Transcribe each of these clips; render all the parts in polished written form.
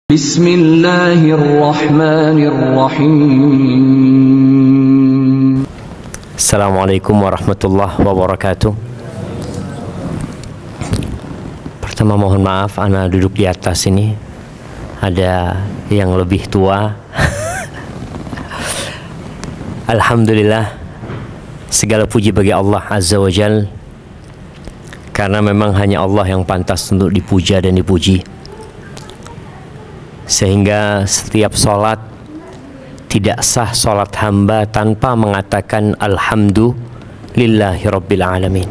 Bismillahirrahmanirrahim. Assalamualaikum warahmatullahi wabarakatuh. Pertama mohon maaf, ana duduk di atas ini. Ada yang lebih tua. Alhamdulillah, segala puji bagi Allah Azza wa Jal, karena memang hanya Allah yang pantas untuk dipuja dan dipuji. Sehingga setiap sholat tidak sah sholat hamba tanpa mengatakan Alhamdulillahi Rabbil Alamin.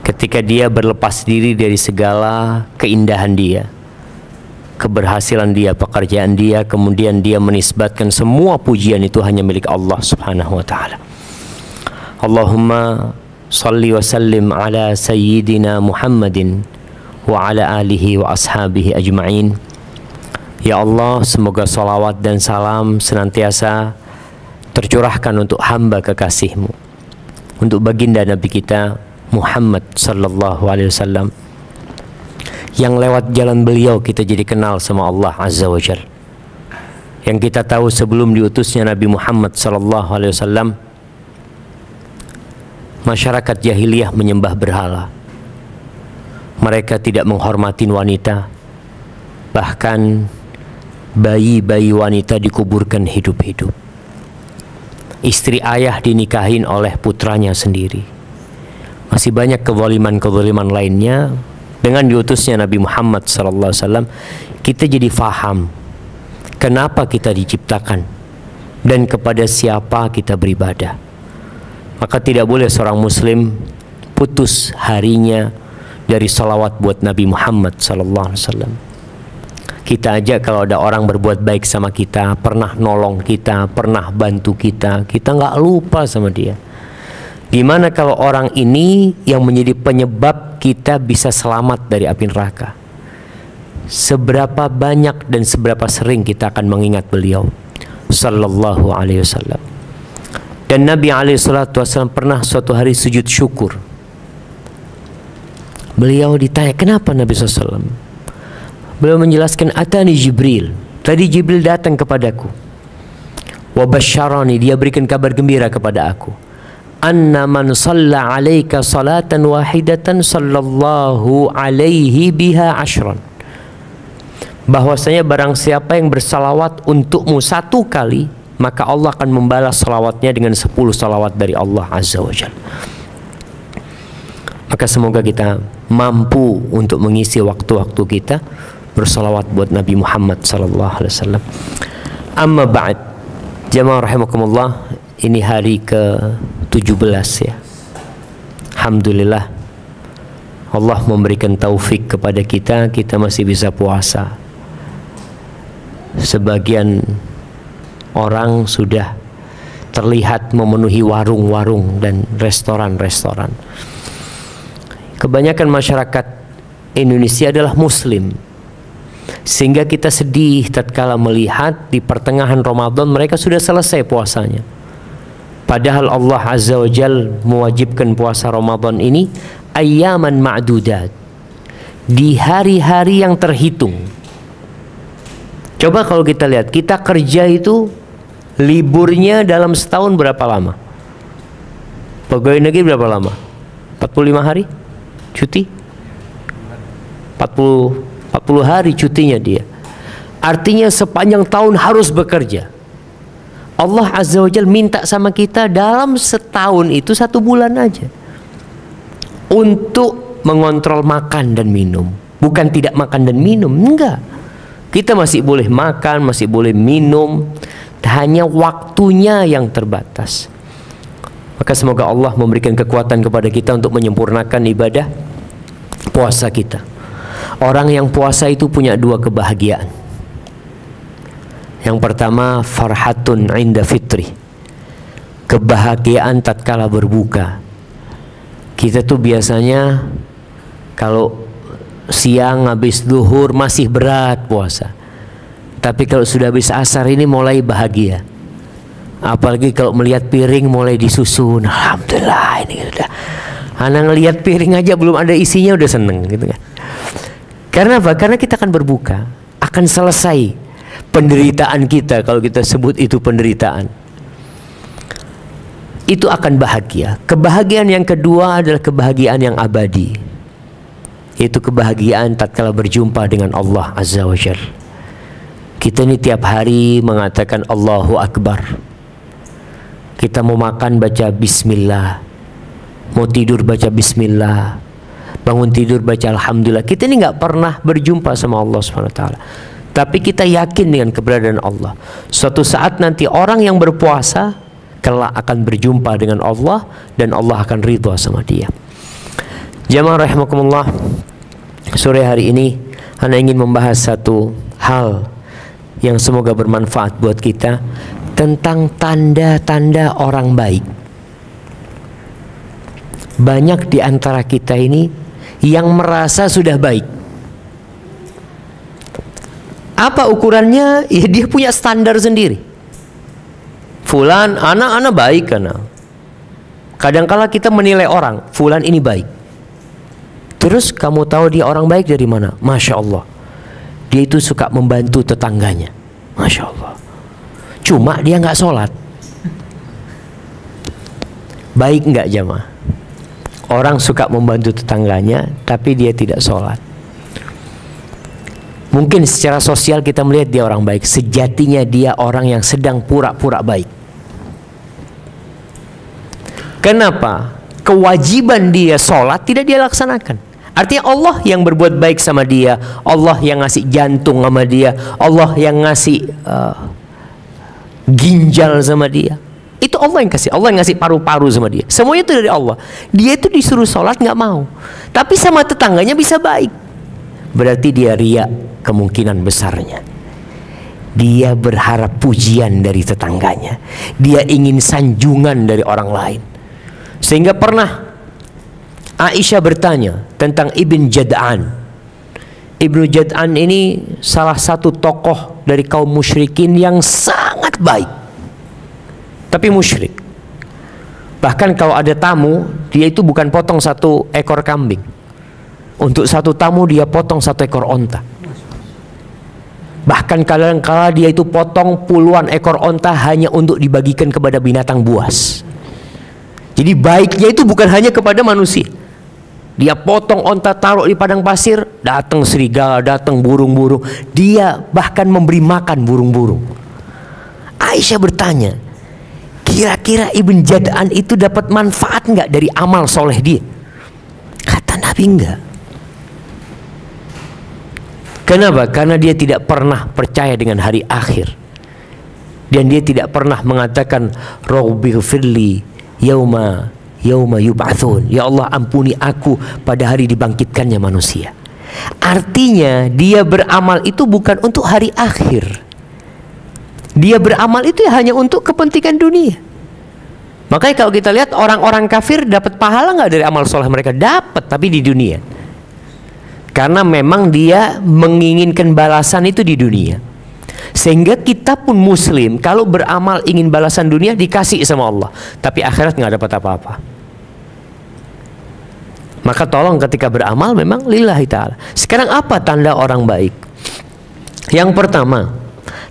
Ketika dia berlepas diri dari segala keindahan dia, keberhasilan dia, pekerjaan dia, kemudian dia menisbatkan semua pujian itu hanya milik Allah Subhanahu wa ta'ala. Allahumma salli wa sallim ala sayyidina Muhammadin wa ala alihi wa ashabihi ajma'in. Ya Allah, semoga salawat dan salam senantiasa tercurahkan untuk hamba kekasih-Mu, untuk baginda Nabi kita Muhammad sallallahu alaihi wasallam, yang lewat jalan beliau kita jadi kenal sama Allah Azza wa Jalla. Yang kita tahu sebelum diutusnya Nabi Muhammad sallallahu alaihi wasallam, masyarakat jahiliyah menyembah berhala. Mereka tidak menghormati wanita, bahkan bayi-bayi wanita dikuburkan hidup-hidup. Istri ayah dinikahin oleh putranya sendiri. Masih banyak kezaliman-kezaliman lainnya. Dengan diutusnya Nabi Muhammad SAW, kita jadi faham kenapa kita diciptakan dan kepada siapa kita beribadah. Maka tidak boleh seorang muslim putus harinya dari salawat buat Nabi Muhammad SAW. Kita aja kalau ada orang berbuat baik sama kita, pernah nolong kita, pernah bantu kita, kita nggak lupa sama dia. Gimana kalau orang ini yang menjadi penyebab kita bisa selamat dari api neraka? Seberapa banyak dan seberapa sering kita akan mengingat beliau sallallahu alaihi wasallam. Dan Nabi alaihi salatu wasallam pernah suatu hari sujud syukur. Beliau ditanya, kenapa Nabi SAW? Beliau menjelaskan, atani Jibril, tadi Jibril datang kepadaku, wa basyarani, dia berikan kabar gembira kepada aku, anna man shalla alaika salatan wahidatan sallallahu alaihi biha ashran, bahwasanya barang siapa yang bersalawat untukmu satu kali, maka Allah akan membalas salawatnya dengan 10 salawat dari Allah Azza wa Jalla. Maka semoga kita mampu untuk mengisi waktu-waktu kita bersalawat buat Nabi Muhammad sallallahu alaihi wasallam. Amma ba'd, jamaah rahimakumullah, ini hari ke-17 ya. Alhamdulillah Allah memberikan taufik kepada kita, kita masih bisa puasa. Sebagian orang sudah terlihat memenuhi warung-warung dan restoran-restoran. Kebanyakan masyarakat Indonesia adalah muslim, sehingga kita sedih tatkala melihat di pertengahan Ramadan mereka sudah selesai puasanya. Padahal Allah Azza wa Jal mewajibkan puasa Ramadan ini ayyaman ma'dudat, di hari-hari yang terhitung. Coba kalau kita lihat, kita kerja itu liburnya dalam setahun berapa lama? Pegawai negeri berapa lama? 45 hari cuti? 40 hari cutinya dia. Artinya sepanjang tahun harus bekerja. Allah Azza wa Jalla minta sama kita dalam setahun itu 1 bulan aja untuk mengontrol makan dan minum. Bukan tidak makan dan minum, enggak. Kita masih boleh makan, masih boleh minum, hanya waktunya yang terbatas. Maka semoga Allah memberikan kekuatan kepada kita untuk menyempurnakan ibadah puasa kita. Orang yang puasa itu punya 2 kebahagiaan. Yang pertama, farhatun inda fitri, kebahagiaan tatkala berbuka. Kita tuh biasanya kalau siang habis zuhur masih berat puasa, tapi kalau sudah habis asar ini mulai bahagia. Apalagi kalau melihat piring mulai disusun, alhamdulillah ini udah. Anak ngelihat piring aja belum ada isinya udah seneng gitu kan. Karena apa? Karena kita akan berbuka. akan selesai penderitaan kita, kalau kita sebut itu penderitaan. Itu akan bahagia. Kebahagiaan yang kedua adalah kebahagiaan yang abadi, yaitu kebahagiaan tatkala berjumpa dengan Allah Azza wa Jalla. Kita ini tiap hari mengatakan Allahu Akbar. Kita mau makan baca Bismillah, mau tidur baca Bismillah, bangun tidur baca Alhamdulillah. Kita ini nggak pernah berjumpa sama Allah SWT, tapi kita yakin dengan keberadaan Allah. Suatu saat nanti orang yang berpuasa kelak akan berjumpa dengan Allah, dan Allah akan ridha sama dia. Jamaah rahimakumullah, sore hari ini Ana ingin membahas satu hal yang semoga bermanfaat buat kita, tentang tanda-tanda orang baik. Banyak di antara kita ini yang merasa sudah baik. Apa ukurannya? Ya dia punya standar sendiri. Fulan, anak baik karena. Kadangkala kita menilai orang, fulan ini baik. Terus kamu tahu dia orang baik dari mana? Masya Allah, dia itu suka membantu tetangganya. Masya Allah. Cuma dia nggak sholat. Baik nggak jamaah? Orang suka membantu tetangganya, tapi dia tidak sholat. Mungkin secara sosial kita melihat dia orang baik, sejatinya dia orang yang sedang pura-pura baik. Kenapa? Kewajiban dia sholat tidak dia laksanakan. Artinya Allah yang berbuat baik sama dia, Allah yang ngasih jantung sama dia, Allah yang ngasih ginjal sama dia. Itu Allah yang kasih, Allah yang ngasih paru-paru sama dia. Semuanya itu dari Allah. Dia itu disuruh sholat nggak mau, tapi sama tetangganya bisa baik. Berarti dia riya, kemungkinan besarnya. Dia berharap pujian dari tetangganya, dia ingin sanjungan dari orang lain. Sehingga pernah Aisyah bertanya tentang Ibn Jad'an. Ibnu Jad'an ini salah satu tokoh dari kaum musyrikin yang sangat baik, tapi musyrik. Bahkan kalau ada tamu, dia itu bukan potong satu ekor kambing. Untuk satu tamu dia potong satu ekor onta. Bahkan kadang-kala dia itu potong puluhan ekor onta hanya untuk dibagikan kepada binatang buas. Jadi baiknya itu bukan hanya kepada manusia. Dia potong onta, taruh di padang pasir, datang serigala, datang burung-burung. Dia bahkan memberi makan burung-burung. Aisyah bertanya, kira-kira Ibn Jad'an itu dapat manfaat nggak dari amal soleh dia? Kata Nabi enggak. Kenapa? Karena dia tidak pernah percaya dengan hari akhir, dan dia tidak pernah mengatakan Rabbighfirli yauma yub'atsun, ya Allah ampuni aku pada hari dibangkitkannya manusia. Artinya dia beramal itu bukan untuk hari akhir. Dia beramal itu hanya untuk kepentingan dunia. Makanya kalau kita lihat orang-orang kafir dapat pahala nggak dari amal soleh mereka? Dapat, tapi di dunia. Karena memang dia menginginkan balasan itu di dunia. Sehingga kita pun muslim, kalau beramal ingin balasan dunia dikasih sama Allah, tapi akhirat nggak dapat apa-apa. Maka tolong ketika beramal memang lillahi ta'ala. Sekarang apa tanda orang baik? Yang pertama,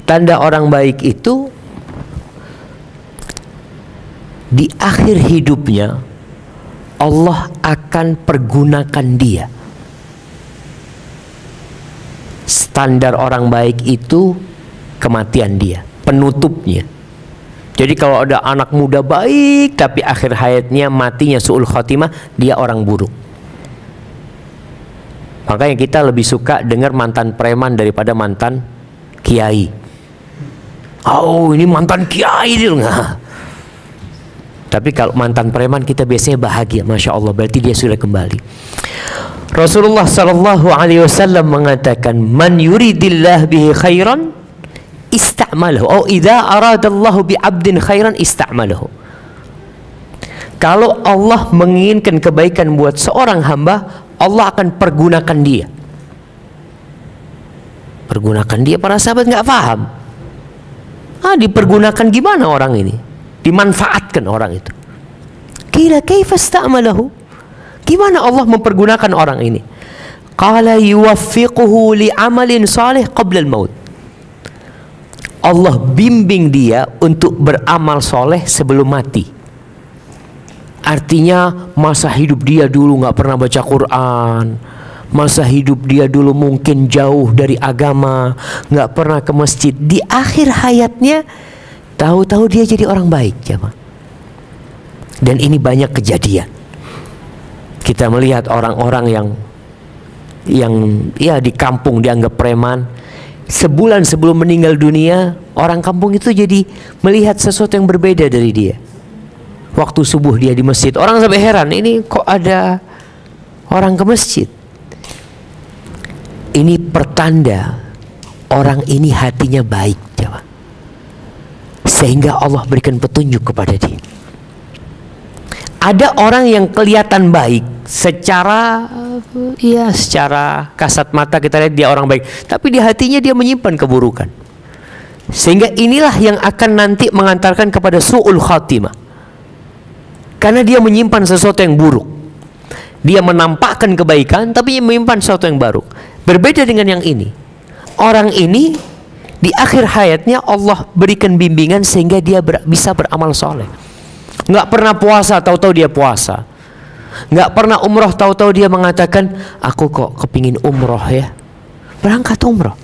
tanda orang baik itu di akhir hidupnya Allah akan pergunakan dia. Standar orang baik itu kematian dia, penutupnya. Jadi kalau ada anak muda baik tapi akhir hayatnya matinya su'ul khotimah, dia orang buruk. Makanya kita lebih suka dengar mantan preman daripada mantan kiai. Oh, ini mantan kiai dia nggak. Tapi kalau mantan preman kita biasanya bahagia, masya Allah, berarti dia sudah kembali. Rasulullah sallallahu alaihi wasallam mengatakan, "Man yuridillah bihi khairan ista'malahu." Oh, idza aradallahu bi 'abdin khairan ista'malahu. Kalau Allah menginginkan kebaikan buat seorang hamba, Allah akan pergunakan dia. Pergunakan dia, para sahabat nggak paham. Dipergunakan gimana orang ini? Dimanfaatkan orang itu. Kira kaifa ista'malahu? Gimana Allah mempergunakan orang ini? qala yuwaffiquhu li amalin salih qabla al-maut. Allah bimbing dia untuk beramal soleh sebelum mati. Artinya masa hidup dia dulu nggak pernah baca Quran, masa hidup dia dulu mungkin jauh dari agama, nggak pernah ke masjid. Di akhir hayatnya tahu-tahu dia jadi orang baik, jemaah. Dan ini banyak kejadian. Kita melihat orang-orang yang ya di kampung dianggap preman, sebulan sebelum meninggal dunia, orang kampung itu jadi melihat sesuatu yang berbeda dari dia. Waktu subuh dia di masjid, orang sampai heran, ini kok ada orang ke masjid. Ini pertanda orang ini hatinya baik, jemaah. Sehingga Allah berikan petunjuk kepada dia. Ada orang yang kelihatan baik secara kasat mata kita lihat dia orang baik, tapi di hatinya dia menyimpan keburukan. Sehingga inilah yang akan nanti mengantarkan kepada su'ul khatimah. Karena dia menyimpan sesuatu yang buruk. Dia menampakkan kebaikan tapi menyimpan sesuatu yang buruk. Berbeda dengan yang ini. Orang ini di akhir hayatnya Allah berikan bimbingan sehingga dia bisa beramal soleh. Nggak pernah puasa, tahu-tahu dia puasa. Nggak pernah umroh, tahu-tahu dia mengatakan, aku kok kepingin umroh ya. Berangkat umroh,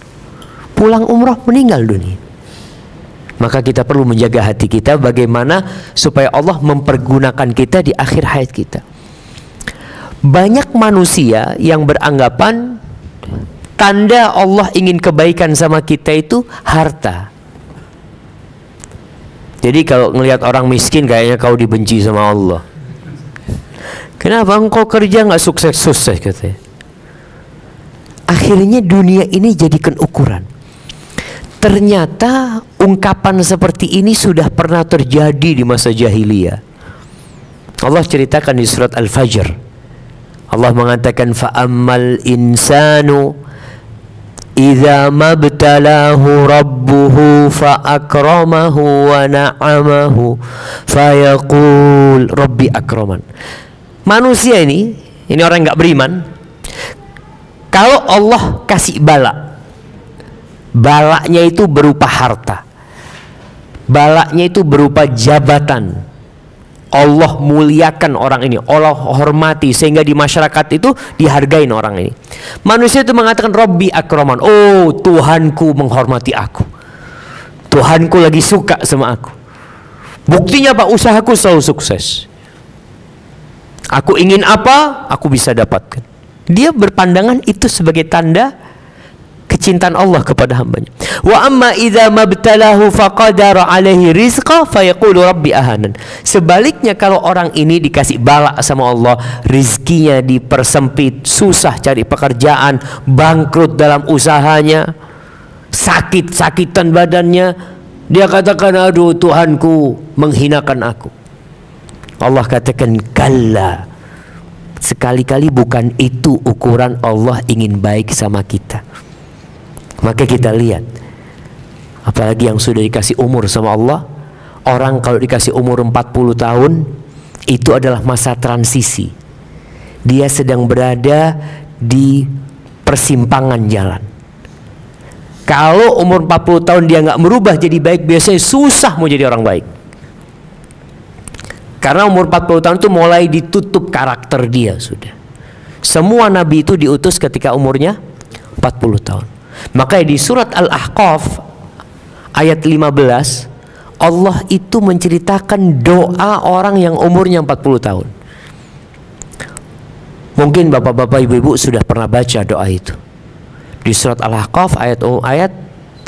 pulang umroh meninggal dunia. Maka kita perlu menjaga hati kita bagaimana supaya Allah mempergunakan kita di akhir hayat kita. Banyak manusia yang beranggapan tanda Allah ingin kebaikan sama kita itu harta. Jadi kalau ngelihat orang miskin kayaknya kau dibenci sama Allah. Kenapa engkau kerja nggak sukses-sukses katanya. Akhirnya dunia ini jadikan ukuran. Ternyata ungkapan seperti ini sudah pernah terjadi di masa jahiliyah. Allah ceritakan di surat Al-Fajr. Allah mengatakan fa'ammal insanu idza mabtalahu rabbuhu fa'akramahu wa na'amahu fayaqul rabbi akraman. Manusia ini orang nggak beriman. Kalau Allah kasih balaknya itu berupa harta, balaknya itu berupa jabatan. Allah muliakan orang ini, Allah hormati sehingga di masyarakat itu dihargain orang ini. Manusia itu mengatakan Rabbi akraman, oh Tuhanku menghormati aku, Tuhanku lagi suka sama aku. Buktinya Pak, usahaku selalu sukses. Aku ingin apa, aku bisa dapatkan. Dia berpandangan itu sebagai tanda kecintaan Allah kepada hambanya. Wa amma idza mabtalahu faqadara alaihi rizqa fayaqulu rabbi ahanan. Sebaliknya kalau orang ini dikasih balak sama Allah, rizkinya dipersempit, susah cari pekerjaan, bangkrut dalam usahanya, sakit-sakitan badannya, dia katakan aduh Tuhanku menghinakan aku. Allah katakan kalla, sekali-kali bukan itu ukuran Allah ingin baik sama kita. Maka kita lihat, apalagi yang sudah dikasih umur sama Allah. Orang kalau dikasih umur 40 tahun, itu adalah masa transisi. Dia sedang berada di persimpangan jalan. Kalau umur 40 tahun dia nggak merubah jadi baik, biasanya susah mau jadi orang baik. Karena umur 40 tahun itu mulai ditutup karakter dia sudah. Semua nabi itu diutus ketika umurnya 40 tahun. Maka di surat Al-Ahqaf ayat 15 Allah itu menceritakan doa orang yang umurnya 40 tahun. Mungkin bapak-bapak ibu-ibu sudah pernah baca doa itu. Di surat Al-Ahqaf ayat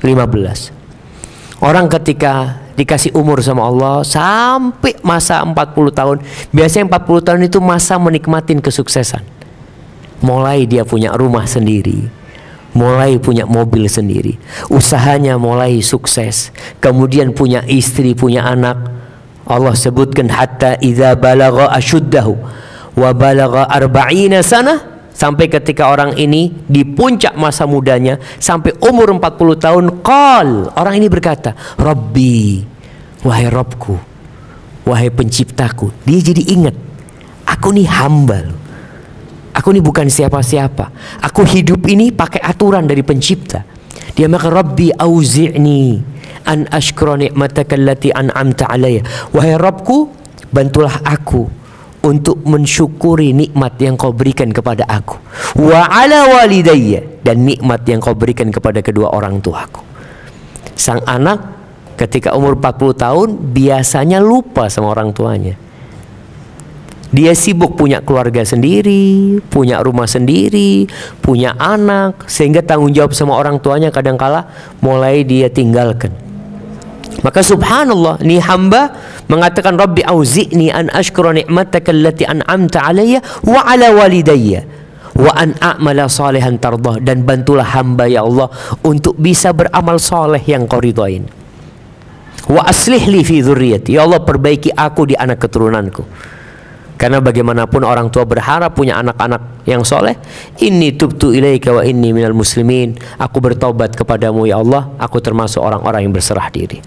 15. Orang ketika dikasih umur sama Allah sampai masa 40 tahun, biasanya 40 tahun itu masa menikmatin kesuksesan. Mulai dia punya rumah sendiri, mulai punya mobil sendiri, usahanya mulai sukses, kemudian punya istri, punya anak. Allah sebutkan hatta idza balagha ashuddahu wa balagha 40 sana, sampai ketika orang ini di puncak masa mudanya sampai umur 40 tahun, qal, orang ini berkata, Rabbi, wahai Rabbku, wahai penciptaku. Dia jadi ingat, aku nih hamba loh. Aku ini bukan siapa-siapa. Aku hidup ini pakai aturan dari pencipta. Dia maka Rabbi auzi'ni an ashkura ni'mataka allati an'amta alayya. Wahai Rabbku, bantulah aku untuk mensyukuri nikmat yang kau berikan kepada aku. Wa ala walidayya, dan nikmat yang kau berikan kepada kedua orang tuaku. Sang anak ketika umur 40 tahun biasanya lupa sama orang tuanya. Dia sibuk punya keluarga sendiri, punya rumah sendiri, punya anak, sehingga tanggung jawab sama orang tuanya kadangkala mulai dia tinggalkan. Maka subhanallah, ini hamba mengatakan Rabbi auzi'ni an ashkura ni'mataka allati an'amta alayya wa ala walidayya wa an a'mala salihan tardah, dan bantulah hamba ya Allah untuk bisa beramal soleh yang kau ridhain. Wa aslih li fi dzurriyyati, ya Allah perbaiki aku di anak keturunanku. Karena bagaimanapun orang tua berharap punya anak-anak yang soleh. Inni tubtu ilaika wa inni minal muslimin. Aku bertobat kepadamu ya Allah, aku termasuk orang-orang yang berserah diri.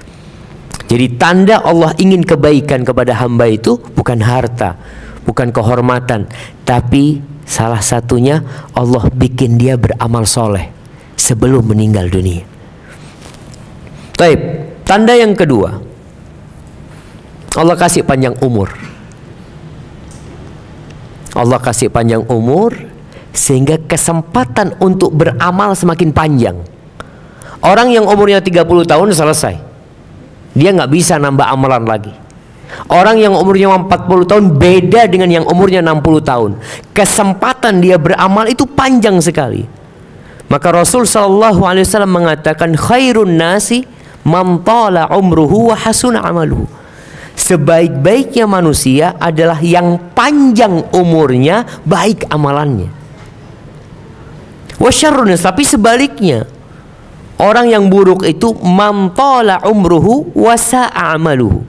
Jadi tanda Allah ingin kebaikan kepada hamba itu bukan harta, bukan kehormatan, tapi salah satunya Allah bikin dia beramal soleh sebelum meninggal dunia. Baik, tanda yang kedua, Allah kasih panjang umur. Allah kasih panjang umur sehingga kesempatan untuk beramal semakin panjang. Orang yang umurnya 30 tahun selesai, dia nggak bisa nambah amalan lagi. Orang yang umurnya 40 tahun beda dengan yang umurnya 60 tahun. Kesempatan dia beramal itu panjang sekali. Maka Rasul SAW mengatakan khairun nasi man tala umruhu wa hasuna amaluhu. Sebaik-baiknya manusia adalah yang panjang umurnya, baik amalannya. Wasyarrun, tapi sebaliknya, orang yang buruk itu man tala umruhu wa sa'a amaluhu.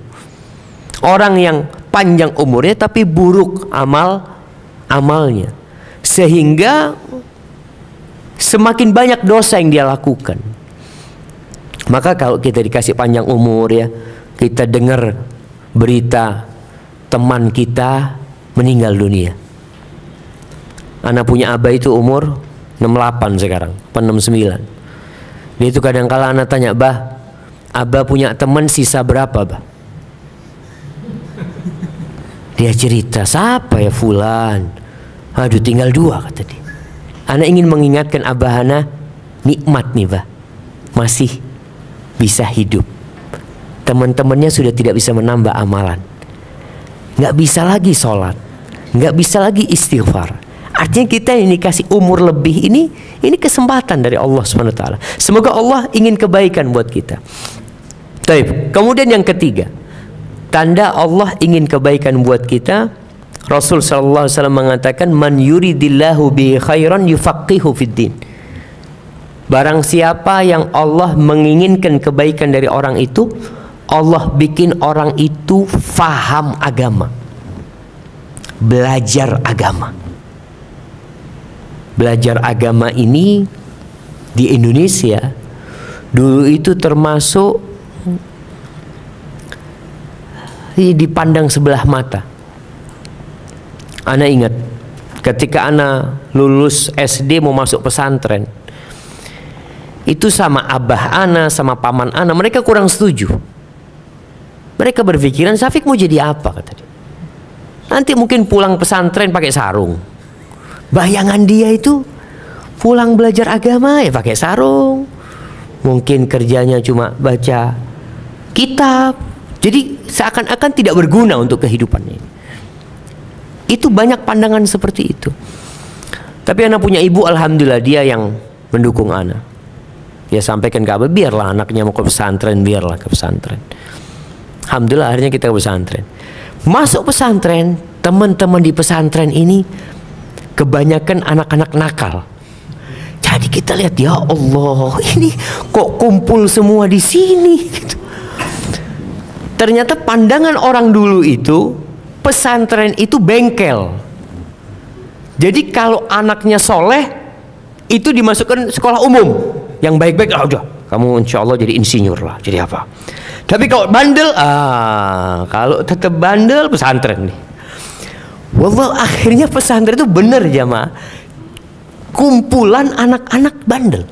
Orang yang panjang umurnya tapi buruk amalnya, sehingga semakin banyak dosa yang dia lakukan. Maka kalau kita dikasih panjang umur ya, kita dengar berita teman kita meninggal dunia. Anak punya abah itu umur 68 sekarang, 69. Dia itu kadang-kala anak tanya, "Bah, abah punya teman sisa berapa, bah?" Dia cerita, "Siapa ya, fulan? Aduh, tinggal 2," kata dia. Anak ingin mengingatkan abah anak, nikmat nih, bah, masih bisa hidup. Teman-temannya sudah tidak bisa menambah amalan, nggak bisa lagi sholat, nggak bisa lagi istighfar. Artinya kita yang dikasih umur lebih ini kesempatan dari Allah SWT. Semoga Allah ingin kebaikan buat kita. Baik. Kemudian yang ketiga, tanda Allah ingin kebaikan buat kita, Rasul SAW mengatakan man yuridillahu bihi khairan yufaqihu fiddin. Barang siapa yang Allah menginginkan kebaikan dari orang itu, Allah bikin orang itu faham agama, belajar agama. Belajar agama ini di Indonesia dulu itu termasuk dipandang sebelah mata. Ana ingat ketika ana lulus SD mau masuk pesantren, itu sama abah ana, sama paman ana, mereka kurang setuju. Mereka berpikiran, Syafiq mau jadi apa, kata dia. Nanti mungkin pulang pesantren pakai sarung. Bayangan dia itu pulang belajar agama ya pakai sarung. Mungkin kerjanya cuma baca kitab. Jadi seakan-akan tidak berguna untuk kehidupannya. Itu banyak pandangan seperti itu. Tapi anak punya ibu, alhamdulillah dia yang mendukung anak. Dia sampaikan ke abah, biarlah anaknya mau ke pesantren, biarlah ke pesantren. Alhamdulillah akhirnya kita ke pesantren. Masuk pesantren, teman-teman di pesantren ini kebanyakan anak-anak nakal. Jadi kita lihat, ya Allah, ini kok kumpul semua di sini gitu. Ternyata pandangan orang dulu itu pesantren itu bengkel. Jadi kalau anaknya soleh itu dimasukkan sekolah umum yang baik-baik, udah kamu insya Allah jadi insinyur lah, jadi apa. Tapi kalau bandel, kalau tetap bandel pesantren nih. Wallah, akhirnya pesantren itu benar jamaah, kumpulan anak-anak bandel.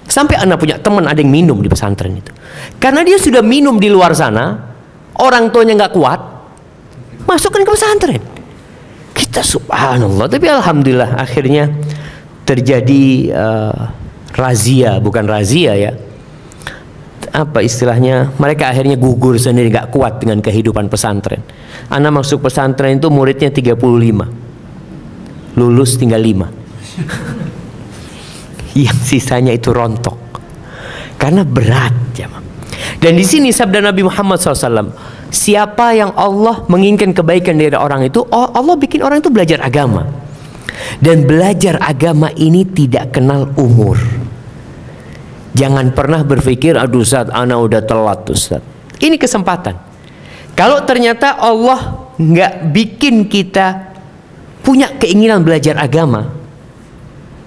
Sampai anak punya teman ada yang minum di pesantren itu. Karena dia sudah minum di luar sana, orang tuanya nggak kuat, masukkan ke pesantren. Kita subhanallah, tapi alhamdulillah akhirnya terjadi razia, bukan razia ya. Apa istilahnya? Mereka akhirnya gugur sendiri, nggak kuat dengan kehidupan pesantren. Anak masuk pesantren itu muridnya 35, lulus tinggal 5. Yang sisanya itu rontok karena berat jemaah. Dan di sini sabda Nabi Muhammad SAW, siapa yang Allah menginginkan kebaikan dari orang itu, Allah bikin orang itu belajar agama. Dan belajar agama ini tidak kenal umur. Jangan pernah berpikir, aduh Ustaz, ana udah telat Ustaz. Ini kesempatan. Kalau ternyata Allah nggak bikin kita punya keinginan belajar agama,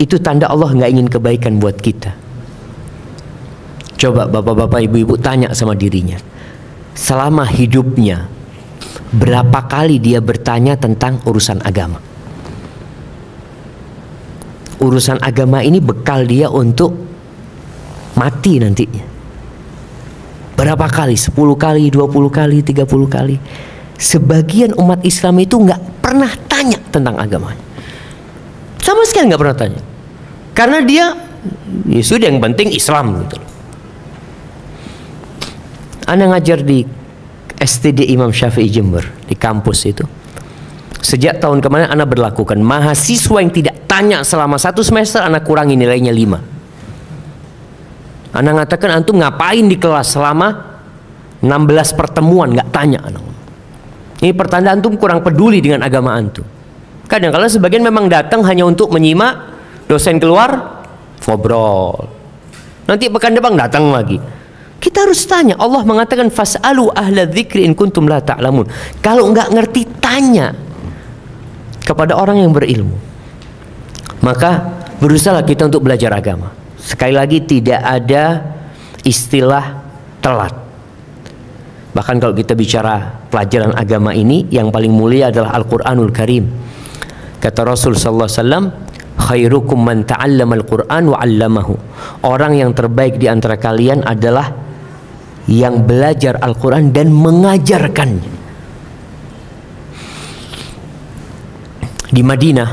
itu tanda Allah nggak ingin kebaikan buat kita. Coba bapak-bapak, ibu-ibu tanya sama dirinya, selama hidupnya berapa kali dia bertanya tentang urusan agama? Urusan agama ini bekal dia untuk mati nantinya. Berapa kali? 10 kali, 20 kali, 30 kali. Sebagian umat Islam itu nggak pernah tanya tentang agamanya, sama sekali nggak pernah tanya. Karena dia, ya sudah, yang penting Islam gitu. Ana ngajar di STD Imam Syafi'i Jember, di kampus itu. Sejak tahun kemarin ana berlakukan, mahasiswa yang tidak tanya selama 1 semester ana kurangi nilainya 5. Ana ngatakan, antum ngapain di kelas selama 16 pertemuan nggak tanya. Ini pertanda antum kurang peduli dengan agama antum. Kadang-kadang sebagian memang datang hanya untuk menyimak, dosen keluar, ngobrol. Nanti pekan depan datang lagi. Kita harus tanya. Allah mengatakan, fas'alu ahla dzikri in kuntum la ta'lamun. Kalau nggak ngerti, tanya kepada orang yang berilmu. Maka berusaha kita untuk belajar agama. Sekali lagi, tidak ada istilah telat. Bahkan kalau kita bicara pelajaran agama ini, yang paling mulia adalah Al-Quranul Karim. Kata Rasul sallallahu alaihi wasallam, khairukum man ta'allama al-Qur'an wa 'allamahu. Orang yang terbaik di antara kalian adalah yang belajar Al-Qur'an dan mengajarkannya. Di Madinah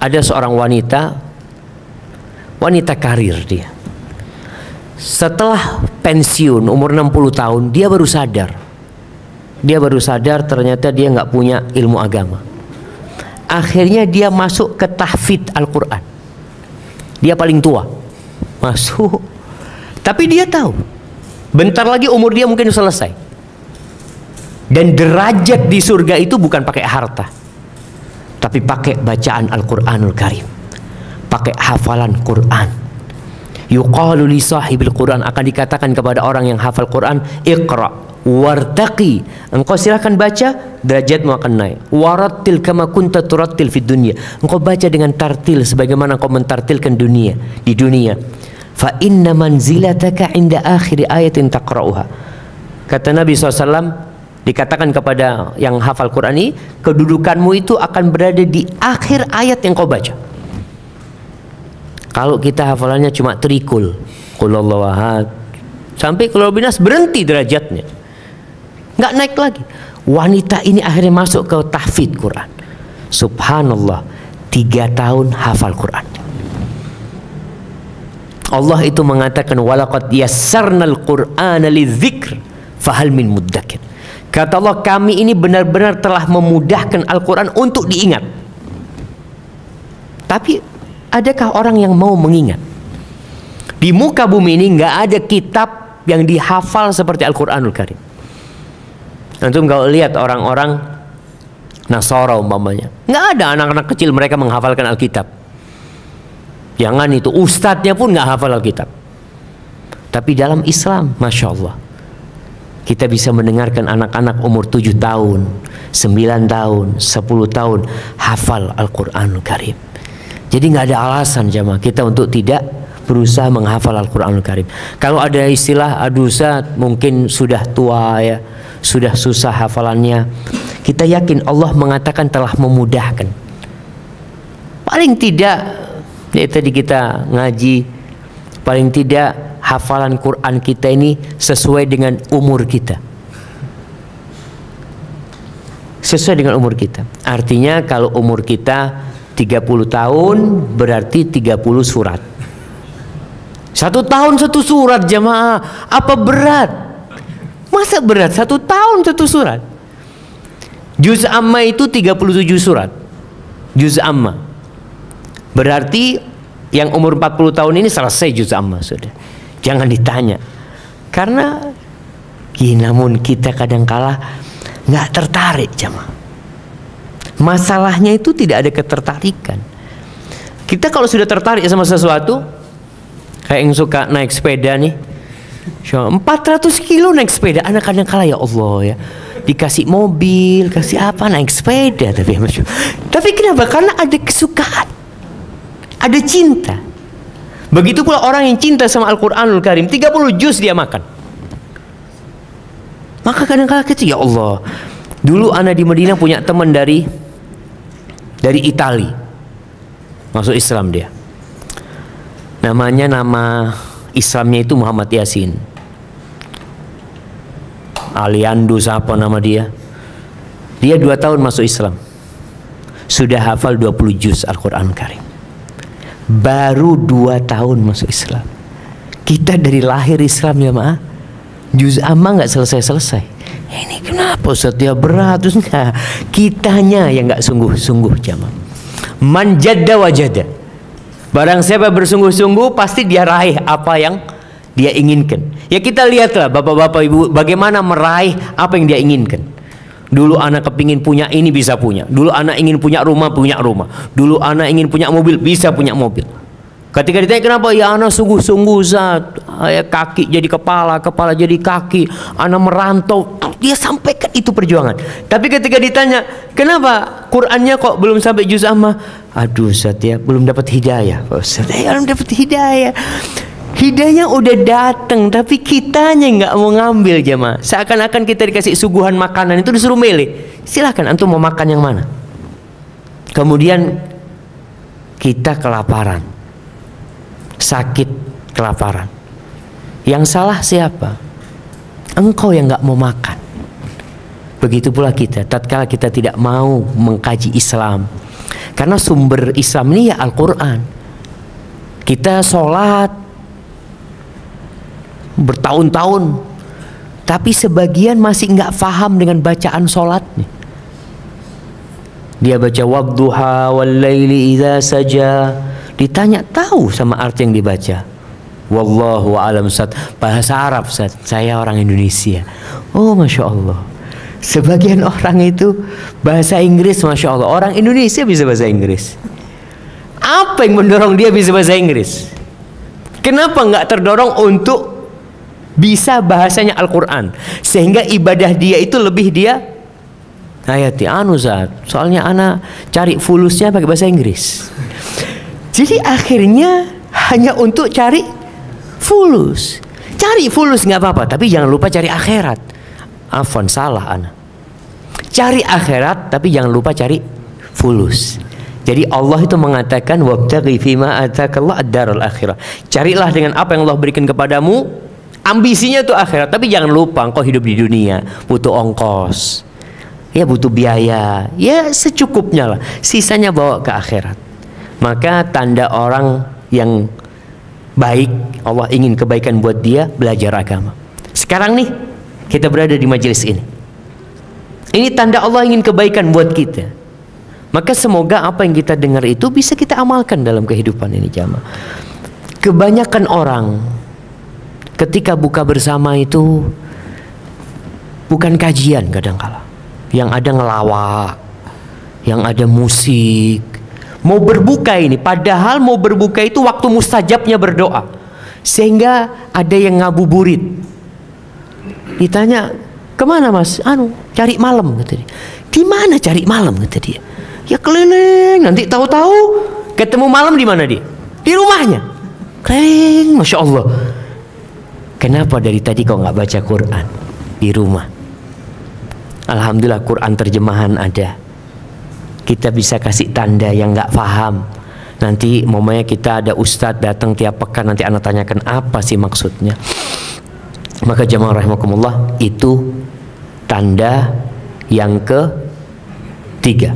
ada seorang wanita karir dia. Setelah pensiun umur 60 tahun, dia baru sadar ternyata dia nggak punya ilmu agama. Akhirnya dia masuk ke tahfidz Al-Quran. Dia paling tua masuk, tapi dia tahu bentar lagi umur dia mungkin selesai. Dan derajat di surga itu bukan pakai harta, tapi pakai bacaan Al-Quranul Karim, pakai hafalan Quran. Yuqalu li sahibil Quran, akan dikatakan kepada orang yang hafal Quran, iqra wartaqi, engkau silahkan baca, derajatmu akan naik. Warattil kama kunta turattil fid dunya, engkau baca dengan tartil sebagaimana engkau mentartilkan dunia di dunia. Fa inna manzilataka inda akhir ayatin taqra'uha. Kata Nabi SAW, dikatakan kepada yang hafal Quran ini, kedudukanmu itu akan berada di akhir ayat yang kau baca. Kalau kita hafalannya cuma trikul, qul huwallahu ahad, sampai qul huwallahu binas, berhenti derajatnya, nggak naik lagi. Wanita ini akhirnya masuk ke tahfidz Quran. Subhanallah, 3 tahun hafal Quran. Allah itu mengatakan, walaqad yassarnal Qur'ana lidzikr fahal min muddakir. Kata Allah, kami ini benar-benar telah memudahkan Al-Quran untuk diingat. Tapi adakah orang yang mau mengingat? Di muka bumi ini nggak ada kitab yang dihafal seperti Al-Quranul Karim. Antum kalau lihat orang-orang Nasara umpamanya, nggak ada anak-anak kecil mereka menghafalkan Alkitab. Jangan itu, ustadznya pun nggak hafal Alkitab. Tapi dalam Islam, Masya Allah, kita bisa mendengarkan anak-anak umur 7 tahun, 9 tahun, 10 tahun hafal Al-Quranul Karim. Jadi nggak ada alasan jamaah kita untuk tidak berusaha menghafal Al-Quranul Karim. Kalau ada istilah, aduh Ustaz, mungkin sudah tua ya, sudah susah hafalannya, kita yakin Allah mengatakan telah memudahkan. Paling tidak, ya tadi kita ngaji, paling tidak hafalan Quran kita ini sesuai dengan umur kita. Sesuai dengan umur kita. Artinya kalau umur kita 30 tahun berarti 30 surat. 1 tahun 1 surat jamaah. Apa berat? Masa berat 1 tahun 1 surat? Juz amma itu 37 surat. Juz amma. Berarti yang umur 40 tahun ini selesai juz amma sudah. Jangan ditanya. Karena namun kita kadangkala nggak tertarik jamaah. Masalahnya itu tidak ada ketertarikan. Kita kalau sudah tertarik sama sesuatu, kayak yang suka naik sepeda nih, 400 kilo naik sepeda, anak kadangkala ya Allah ya, dikasih mobil, kasih apa, naik sepeda. Tapi kenapa? Karena ada kesukaan, ada cinta. Begitu pula orang yang cinta sama Al-Quranul Karim, 30 juz dia makan. Maka kadang-kadang kita, ya Allah, dulu anak di Madinah punya teman dari Itali, masuk Islam dia. Nama Islamnya itu Muhammad Yasin. Aliandus apa nama dia? Dia 2 tahun masuk Islam, sudah hafal 20 juz Al-Quran Karim. Baru 2 tahun masuk Islam. Kita dari lahir Islam ya maaf, juz amma nggak selesai. Ini kenapa Ustaz ya berat? Terus enggak, kitanya yang nggak sungguh-sungguh jamaah. Man jadda wajada. Barang siapa bersungguh-sungguh pasti dia raih apa yang dia inginkan. Ya kita lihatlah bapak-bapak ibu bagaimana meraih apa yang dia inginkan. Dulu anak kepingin punya ini bisa punya. Dulu anak ingin punya rumah, punya rumah. Dulu anak ingin punya mobil, bisa punya mobil. Ketika ditanya kenapa, ya anak sungguh-sungguh Zat, ya kaki jadi kepala, kepala jadi kaki, anak merantau, dia sampaikan itu perjuangan. Tapi ketika ditanya kenapa Qurannya kok belum sampai juz amma, aduh Zat ya belum dapat hidayah. Ustaz ya belum dapat hidayah. Hidayah udah datang, tapi kitanya nggak mau ngambil jemaah. Seakan-akan kita dikasih suguhan makanan itu disuruh milih. Silahkan antum mau makan yang mana. Kemudian kita kelaparan, sakit kelaparan. Yang salah siapa? Engkau yang nggak mau makan. Begitu pula kita. Tatkala kita tidak mau mengkaji Islam, karena sumber Islam ini ya Al-Quran. Kita sholat bertahun-tahun, tapi sebagian masih nggak paham dengan bacaan sholatnya. Dia baca wadduha wal laili idza saja, ditanya tahu sama arti yang dibaca. Wallahu a'lam. Ustaz, bahasa Arab Ustaz, saya orang Indonesia. Oh Masya Allah. Sebagian orang itu bahasa Inggris, Masya Allah. Orang Indonesia bisa bahasa Inggris. Apa yang mendorong dia bisa bahasa Inggris? Kenapa nggak terdorong untuk bisa bahasanya Al-Quran, sehingga ibadah dia itu lebih dia hayati Zat. Soalnya anak cari fulusnya pakai bahasa Inggris. Jadi akhirnya hanya untuk cari fulus. Cari fulus nggak apa-apa, tapi jangan lupa cari akhirat. Afwan, salah anak. Cari akhirat, tapi jangan lupa cari fulus. Jadi Allah itu mengatakan wabtaghi fima atakallah ad-darul akhirah. Carilah dengan apa yang Allah berikan kepadamu. Ambisinya itu akhirat, tapi jangan lupa engkau hidup di dunia butuh ongkos, ya butuh biaya, ya secukupnya lah, sisanya bawa ke akhirat. Maka tanda orang yang baik, Allah ingin kebaikan buat dia, belajar agama. Sekarang nih kita berada di majelis ini tanda Allah ingin kebaikan buat kita. Maka semoga apa yang kita dengar itu bisa kita amalkan dalam kehidupan ini jamaah. Kebanyakan orang ketika buka bersama itu bukan kajian kadangkala, yang ada ngelawak, yang ada musik. Mau berbuka ini, padahal mau berbuka itu waktu mustajabnya berdoa, sehingga ada yang ngabuburit. Ditanya kemana mas? Cari malam kata dia. Di mana cari malam kata dia? Ya keliling, nanti tahu-tahu ketemu malam di mana dia? Di rumahnya. Keliling, Masya Allah. Kenapa dari tadi kau nggak baca Quran di rumah? Alhamdulillah Quran terjemahan ada. Kita bisa kasih tanda yang nggak paham. Nanti momennya kita ada ustadz datang tiap pekan, nanti anak tanyakan apa sih maksudnya. Maka jamaah rahimakumullah, itu tanda yang ketiga.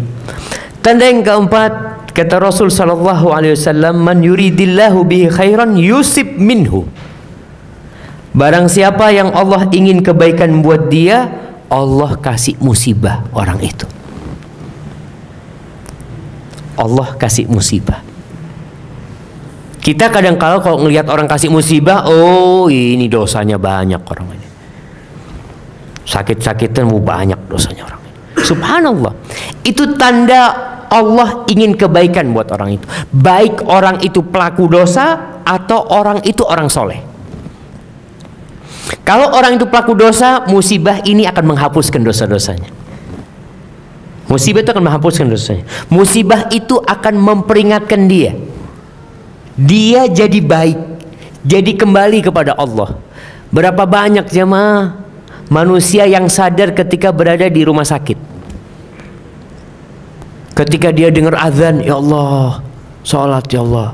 Tanda yang keempat, kata Rasul sallallahu alaihi wasallam, man yuridillahu bihi khairan yusib minhu. Barang siapa yang Allah ingin kebaikan buat dia, Allah kasih musibah orang itu. Allah kasih musibah. Kita kadang kala kalau ngelihat orang kasih musibah, oh ini dosanya banyak orang ini. Sakit-sakitan banyak dosanya orang ini. Subhanallah. Itu tanda Allah ingin kebaikan buat orang itu. Baik orang itu pelaku dosa atau orang itu orang soleh. Kalau orang itu pelaku dosa, musibah ini akan menghapuskan dosa-dosanya. Musibah itu akan menghapuskan dosanya. Musibah itu akan memperingatkan dia. Dia jadi baik, jadi kembali kepada Allah. Berapa banyak jemaah manusia yang sadar ketika berada di rumah sakit. Ketika dia dengar azan, ya Allah, sholat ya Allah.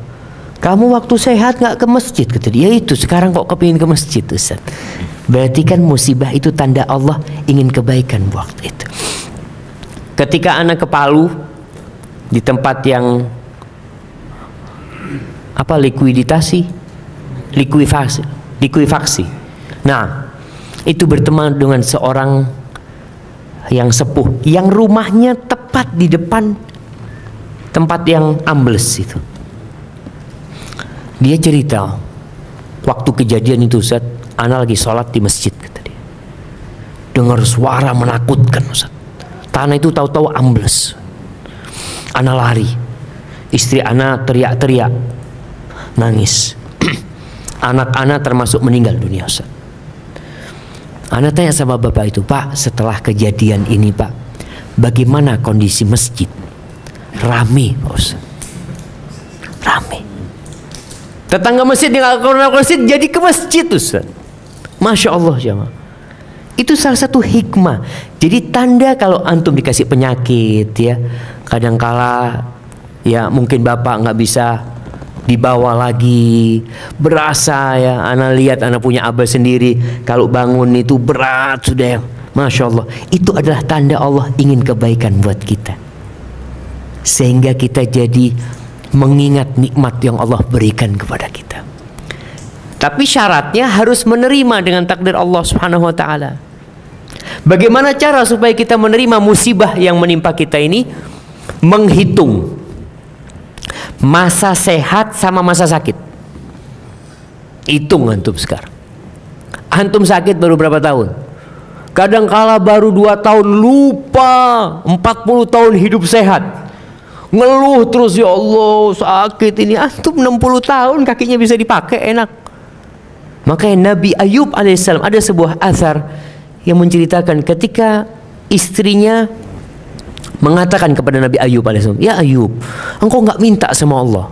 Kamu waktu sehat nggak ke masjid? Kata dia, itu sekarang kok kepingin ke masjid, Ustaz. Berarti kan musibah itu tanda Allah ingin kebaikan waktu itu. Ketika anak ke Palu, di tempat yang likuifaksi. Nah, itu berteman dengan seorang yang sepuh, yang rumahnya tepat di depan tempat yang ambles itu. Dia cerita, waktu kejadian itu Ustaz, ana lagi sholat di masjid, kata dia. Dengar suara menakutkan Ustaz. Tanah itu tahu-tahu ambles. Ana lari. Istri ana teriak-teriak, nangis. Anak-anak termasuk meninggal dunia Ustaz. Ana tanya sama bapak itu, Pak, setelah kejadian ini Pak, bagaimana kondisi masjid? Rame Pak Ustaz. Rame. Tetangga masjid yang ke masjid jadi ke masjid Ustaz. Masya Allah jemaah. Itu salah satu hikmah. Jadi tanda kalau antum dikasih penyakit ya, kadangkala ya mungkin bapak nggak bisa dibawa lagi, berasa ya, anak lihat anak punya abah sendiri, kalau bangun itu berat sudah ya. Masya Allah, itu adalah tanda Allah ingin kebaikan buat kita, sehingga kita jadi mengingat nikmat yang Allah berikan kepada kita. Tapi syaratnya harus menerima dengan takdir Allah Subhanahu wa taala. Bagaimana cara supaya kita menerima musibah yang menimpa kita ini? Menghitung masa sehat sama masa sakit. Hitung antum sekarang. Antum sakit baru berapa tahun? Kadangkala baru 2 tahun, lupa 40 tahun hidup sehat. Ngeluh terus, ya Allah sakit ini. Antum 60 tahun kakinya bisa dipakai enak. Makanya Nabi Ayub alaihissalam, ada sebuah athar yang menceritakan ketika istrinya mengatakan kepada Nabi Ayub alaihissalam, ya Ayub, engkau nggak minta sama Allah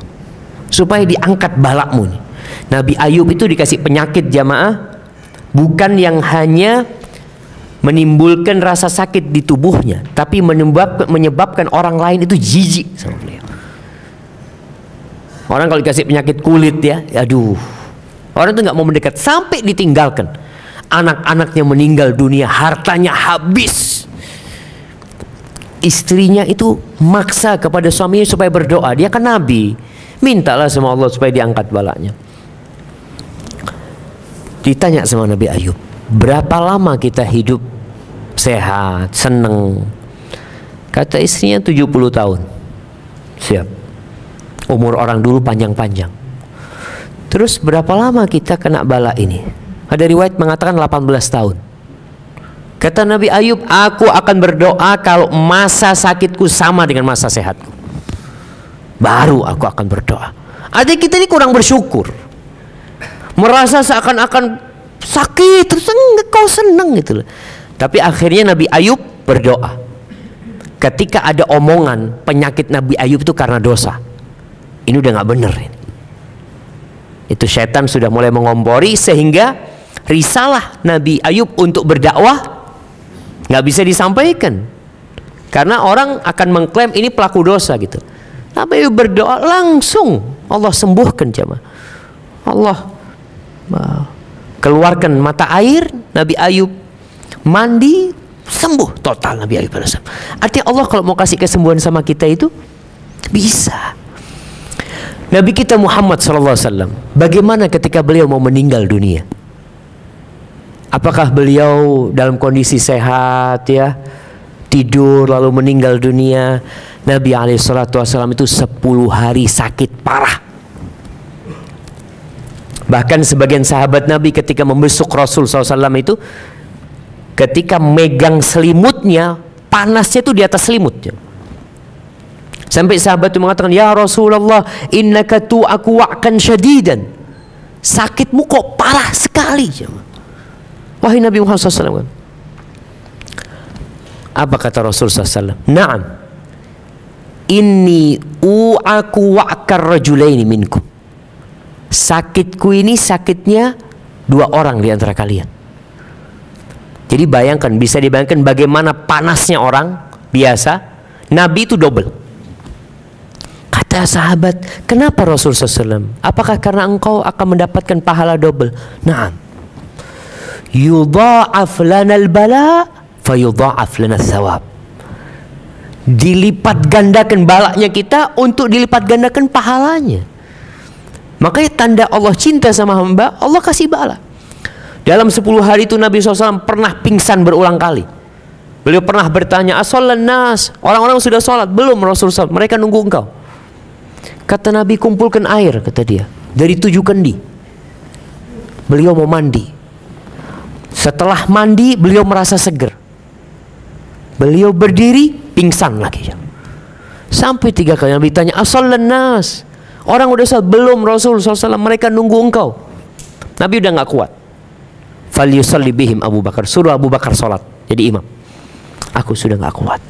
supaya diangkat balakmu nih. Nabi Ayub itu dikasih penyakit jamaah, bukan yang hanya menimbulkan rasa sakit di tubuhnya, tapi menyebabkan orang lain itu jijik sama beliau. Orang kalau dikasih penyakit kulit ya, aduh, orang itu nggak mau mendekat, sampai ditinggalkan. Anak-anaknya meninggal dunia, hartanya habis. Istrinya itu maksa kepada suaminya supaya berdoa. Dia kan nabi, mintalah sama Allah supaya diangkat balanya. Ditanya sama Nabi Ayub, berapa lama kita hidup sehat, seneng? Kata istrinya 70 tahun. Siap. Umur orang dulu panjang-panjang. Terus berapa lama kita kena bala ini? Ada riwayat mengatakan 18 tahun. Kata Nabi Ayub, aku akan berdoa kalau masa sakitku sama dengan masa sehatku, baru aku akan berdoa. Ada kita ini kurang bersyukur, merasa seakan-akan sakit terus kau seneng gitu loh. Tapi akhirnya Nabi Ayub berdoa. Ketika ada omongan penyakit Nabi Ayub itu karena dosa, ini udah nggak bener ini. Itu setan sudah mulai mengompori, sehingga risalah Nabi Ayub untuk berdakwah nggak bisa disampaikan karena orang akan mengklaim ini pelaku dosa gitu. Nabi Ayub berdoa langsung Allah sembuhkan jemaah. Allah keluarkan mata air, Nabi Ayub mandi, sembuh total Nabi Ayub. Artinya Allah kalau mau kasih kesembuhan sama kita itu bisa. Nabi kita Muhammad SAW, bagaimana ketika beliau mau meninggal dunia? Apakah beliau dalam kondisi sehat ya, tidur lalu meninggal dunia? Nabi SAW itu 10 hari sakit parah. Bahkan sebagian sahabat Nabi ketika membesuk Rasul SAW itu, ketika megang selimutnya, panasnya itu di atas selimutnya. Sampai sahabat itu mengatakan, ya Rasulullah, innaka tu'aku wa'kan syadidan. Sakitmu kok parah sekali. Wahai Nabi Muhammad SAW. Apa kata Rasul SAW? Naam, inni u'aku wa'kar rajulaini minkum. Sakitku ini sakitnya 2 orang di antara kalian. Jadi bayangkan, bisa dibayangkan bagaimana panasnya orang biasa. Nabi itu double. Kata sahabat, kenapa Rasul SAW? Apakah karena engkau akan mendapatkan pahala double? Naam. Yudha'af lana al-bala fayudha'af lana thawab. Dilipat gandakan balaknya kita untuk dilipat gandakan pahalanya. Makanya tanda Allah cinta sama hamba, Allah kasih bala. Dalam 10 hari itu Nabi SAW pernah pingsan berulang kali. Beliau pernah bertanya, as-sholan nas, orang-orang sudah sholat belum Rasul SAW? Mereka nunggu engkau. Kata Nabi, kumpulkan air, kata dia, dari 7 kendi. Beliau mau mandi. Setelah mandi, beliau merasa seger. Beliau berdiri, pingsan lagi. Sampai 3 kali Nabi tanya, as-sholan nas, orang udah sholat belum Rasul SAW? Mereka nunggu engkau. Nabi udah gak kuat. Falyusalli bihim Abu Bakar, suruh Abu Bakar sholat jadi imam. Aku sudah gak kuat.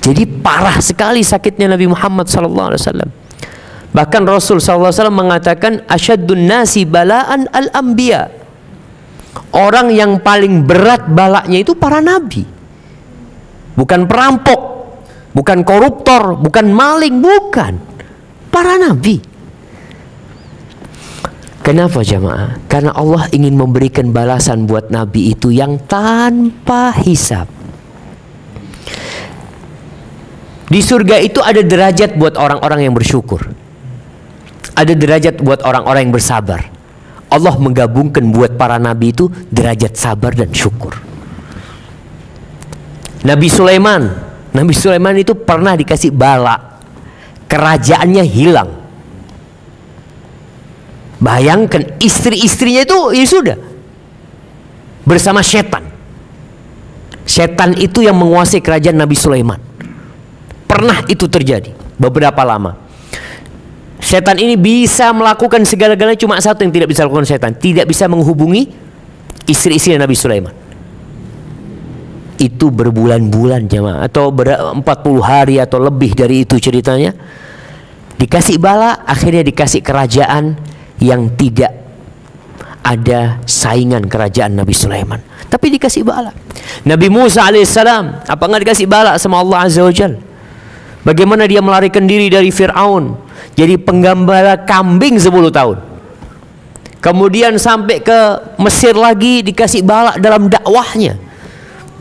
Jadi parah sekali sakitnya Nabi Muhammad SAW. Bahkan Rasul SAW mengatakan, asyaddun nasi balaan al-anbiya. Orang yang paling berat balaknya itu para nabi. Bukan perampok, bukan koruptor, bukan maling, bukan. Para nabi. Kenapa jemaah? Karena Allah ingin memberikan balasan buat nabi itu yang tanpa hisab. Di surga itu ada derajat buat orang-orang yang bersyukur. Ada derajat buat orang-orang yang bersabar. Allah menggabungkan buat para nabi itu derajat sabar dan syukur. Nabi Sulaiman itu pernah dikasih bala. Kerajaannya hilang. Bayangkan istri-istrinya itu ya sudah bersama setan. Setan itu yang menguasai kerajaan Nabi Sulaiman. Pernah itu terjadi beberapa lama. Setan ini bisa melakukan segala-galanya, cuma satu yang tidak bisa lakukan setan, tidak bisa menghubungi istri-istri Nabi Sulaiman. Itu berbulan-bulan jemaah, atau 40 hari atau lebih dari itu ceritanya. Dikasih bala, akhirnya dikasih kerajaan yang tidak ada saingan kerajaan Nabi Sulaiman. Tapi dikasih bala. Nabi Musa alaihissalam, apa nggak dikasih bala sama Allah Azza wa Jalla? Bagaimana dia melarikan diri dari Fir'aun, jadi penggembala kambing 10 tahun. Kemudian sampai ke Mesir lagi, dikasih bala dalam dakwahnya.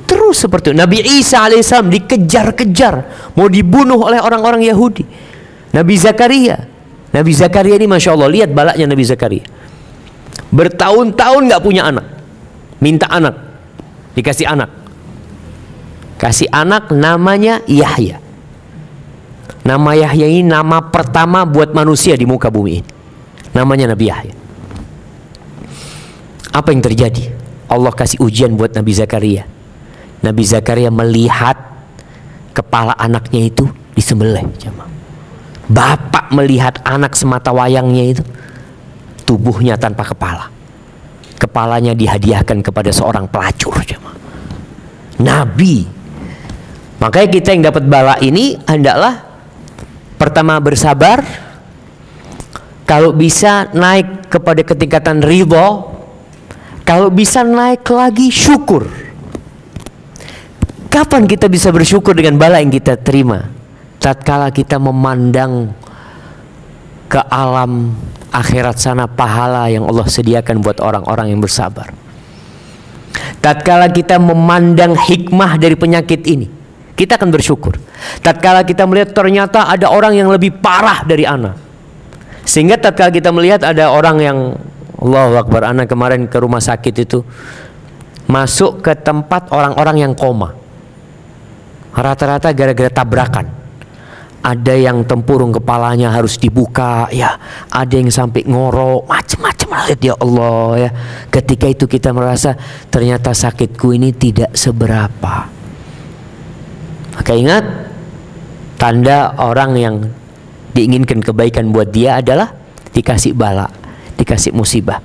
Terus seperti itu. Nabi Isa alaihissalam dikejar-kejar, mau dibunuh oleh orang-orang Yahudi. Nabi Zakaria ini Masya Allah, lihat balaknya Nabi Zakaria. Bertahun-tahun gak punya anak, minta anak, dikasih anak. Kasih anak namanya Yahya. Nama Yahya ini nama pertama buat manusia di muka bumi ini. Namanya Nabi Yahya. Apa yang terjadi? Allah kasih ujian buat Nabi Zakaria. Nabi Zakaria melihat kepala anaknya itu disembelih. Bapak melihat anak semata wayangnya itu, tubuhnya tanpa kepala. Kepalanya dihadiahkan kepada seorang pelacur. Nabi. Makanya kita yang dapat bala ini hendaklah pertama bersabar, kalau bisa naik kepada ketingkatan ridho, kalau bisa naik lagi syukur. Kapan kita bisa bersyukur dengan bala yang kita terima? Tatkala kita memandang ke alam akhirat sana pahala yang Allah sediakan buat orang-orang yang bersabar. Tatkala kita memandang hikmah dari penyakit ini, kita akan bersyukur. Tatkala kita melihat ternyata ada orang yang lebih parah dari ana, sehingga tatkala kita melihat ada orang yang, Allahu Akbar, ana kemarin ke rumah sakit itu masuk ke tempat orang-orang yang koma, rata-rata gara-gara tabrakan. Ada yang tempurung kepalanya harus dibuka, ya. Ada yang sampai ngorok, macam-macam. Ya Allah, ya. Ketika itu kita merasa ternyata sakitku ini tidak seberapa. Maka ingat, tanda orang yang diinginkan kebaikan buat dia adalah dikasih bala, dikasih musibah.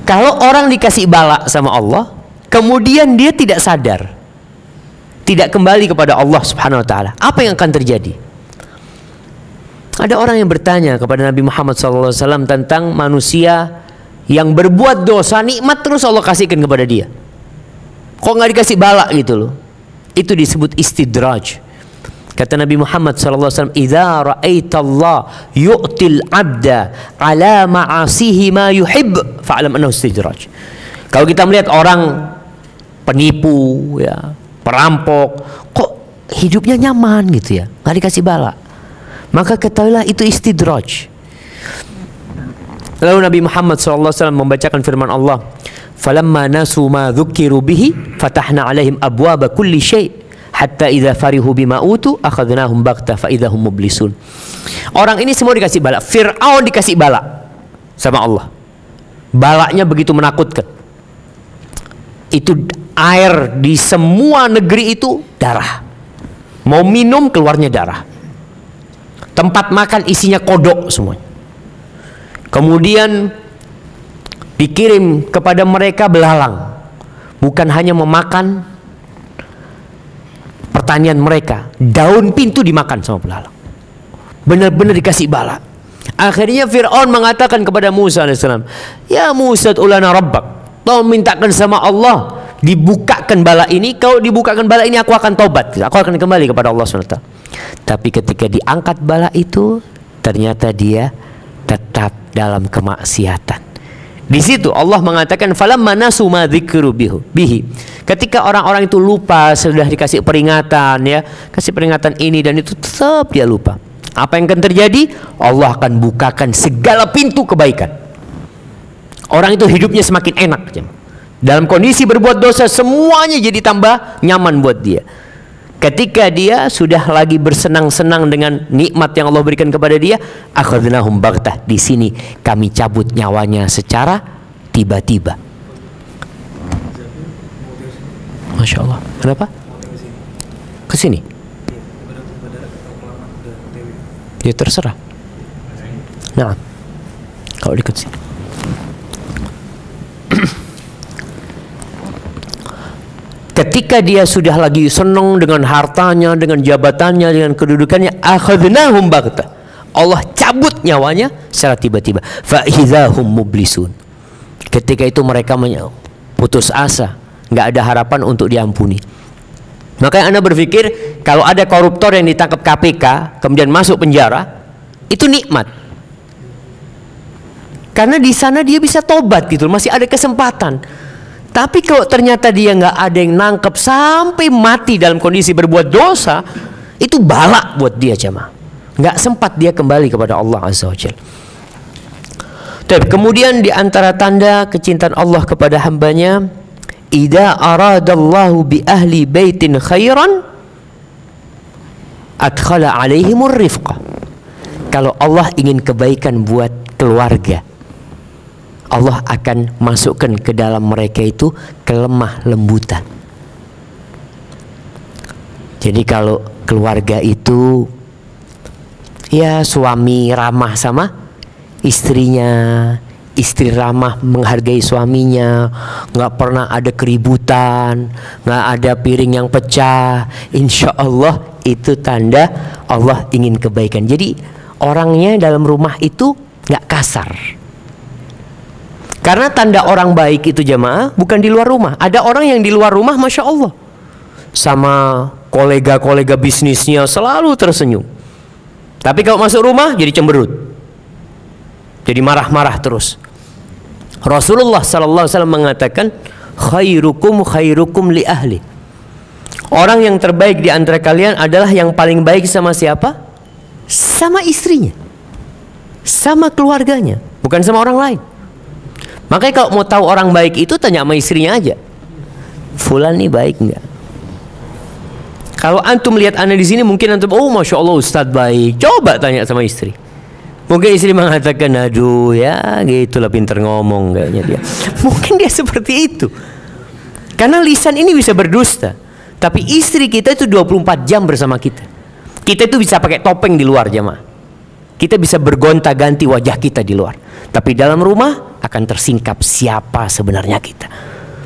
Kalau orang dikasih bala sama Allah, kemudian dia tidak sadar, tidak kembali kepada Allah Subhanahu wa taala, apa yang akan terjadi? Ada orang yang bertanya kepada Nabi Muhammad SAW tentang manusia yang berbuat dosa, nikmat terus Allah kasihkan kepada dia. Kok nggak dikasih bala gitu loh? Itu disebut istidraj. Kata Nabi Muhammad SAW, "Idza ra'aitallah yu'til 'abda 'ala ma'asihi ma yuhib, fa'lam annahu istidraj." Kalau kita melihat orang penipu, ya, perampok, kok hidupnya nyaman gitu ya, nggak dikasih bala, maka ketahuilah itu istidraj. Lalu Nabi Muhammad SAW membacakan firman Allah, "Falamma nasu ma dzukiru bihi fatahna 'alaihim abwaba kulli syai' hatta idza farihu bima utu akhadnahum baghtah fa idza hum mublisun." Orang ini semua dikasih bala. Fir'aun dikasih bala sama Allah. Balanya begitu menakutkan. Itu air di semua negeri itu darah. Mau minum keluarnya darah. Tempat makan isinya kodok semuanya. Kemudian dikirim kepada mereka belalang. Bukan hanya memakan pertanian mereka, daun pintu dimakan sama belalang. Benar-benar dikasih bala. Akhirnya Fir'aun mengatakan kepada Musa AS, "Ya Musa, ulana rabbak." Tolong mintakan sama Allah dibukakan bala ini. Kalau dibukakan bala ini aku akan tobat, aku akan kembali kepada Allah SWT. Tapi ketika diangkat bala itu, ternyata dia tetap dalam kemaksiatan. Di situ Allah mengatakan, "Falamma nasu ma dzikru bihi." Ketika orang-orang itu lupa, sudah dikasih peringatan, ya, kasih peringatan ini dan itu, tetap dia lupa. Apa yang akan terjadi? Allah akan bukakan segala pintu kebaikan. Orang itu hidupnya semakin enak. Dalam kondisi berbuat dosa, semuanya jadi tambah nyaman buat dia. Ketika dia sudah lagi bersenang-senang dengan nikmat yang Allah berikan kepada dia, akhadnahum baghtah. Di sini kami cabut nyawanya secara tiba-tiba. Masya Allah. Kenapa? Ke sini. Ya terserah. Nah, kalau dekat sini. Ketika dia sudah lagi senang dengan hartanya, dengan jabatannya, dengan kedudukannya, akhadnahum baghtah. Allah cabut nyawanya secara tiba-tiba. Fa idzahum mublisun. Ketika itu mereka putus asa, nggak ada harapan untuk diampuni. Makanya Anda berpikir kalau ada koruptor yang ditangkap KPK kemudian masuk penjara, itu nikmat. Karena di sana dia bisa tobat gitu, masih ada kesempatan. Tapi kalau ternyata dia nggak ada yang nangkep sampai mati dalam kondisi berbuat dosa, itu bala buat dia jemaah. Nggak sempat dia kembali kepada Allah Azza wa Jalla. Kemudian di antara tanda kecintaan Allah kepada hambanya, idza aradallahu bi ahli baitin khairan adkhala alaihimur rifqah. Kalau Allah ingin kebaikan buat keluarga, Allah akan masukkan ke dalam mereka itu kelemah lembutan. Jadi kalau keluarga itu, ya, suami ramah sama istrinya, istri ramah menghargai suaminya, nggak pernah ada keributan, nggak ada piring yang pecah, insya Allah itu tanda Allah ingin kebaikan. Jadi orangnya dalam rumah itu nggak kasar. Karena tanda orang baik itu jemaah bukan di luar rumah. Ada orang yang di luar rumah, masya Allah, sama kolega-kolega bisnisnya selalu tersenyum. Tapi kalau masuk rumah jadi cemberut, jadi marah-marah terus. Rasulullah sallallahu alaihi wasallam mengatakan, khairukum khairukum li ahli. Orang yang terbaik di antara kalian adalah yang paling baik sama siapa? Sama istrinya, sama keluarganya, bukan sama orang lain. Makanya kalau mau tahu orang baik itu tanya sama istrinya aja. Fulan nih baik enggak? Kalau antum lihat ana di sini mungkin antum, oh masya Allah Ustadz baik. Coba tanya sama istri. Mungkin istri mengatakan, aduh ya gitulah pinter ngomong kayaknya dia. Mungkin dia seperti itu. Karena lisan ini bisa berdusta. Tapi istri kita itu 24 jam bersama kita. Kita itu bisa pakai topeng di luar jemaah. Kita bisa bergonta-ganti wajah kita di luar. Tapi dalam rumah akan tersingkap siapa sebenarnya kita.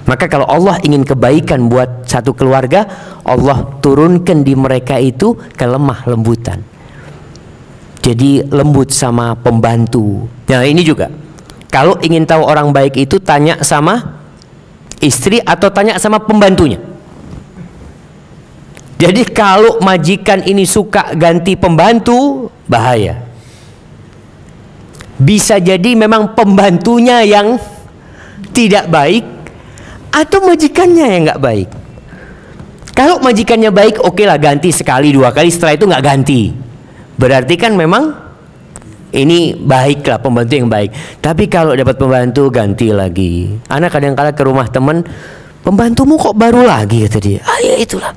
Maka kalau Allah ingin kebaikan buat satu keluarga, Allah turunkan di mereka itu kelemah lembutan. Jadi lembut sama pembantu. Nah ini juga, kalau ingin tahu orang baik itu tanya sama istri atau tanya sama pembantunya. Jadi kalau majikan ini suka ganti pembantu, bahaya. Bisa jadi memang pembantunya yang tidak baik atau majikannya yang nggak baik. Kalau majikannya baik, oke lah ganti sekali dua kali, setelah itu nggak ganti. Berarti kan memang ini baik lah, pembantu yang baik. Tapi kalau dapat pembantu ganti lagi. Anak kadang-kadang ke rumah teman, pembantumu kok baru lagi kata dia. Ah ya itulah,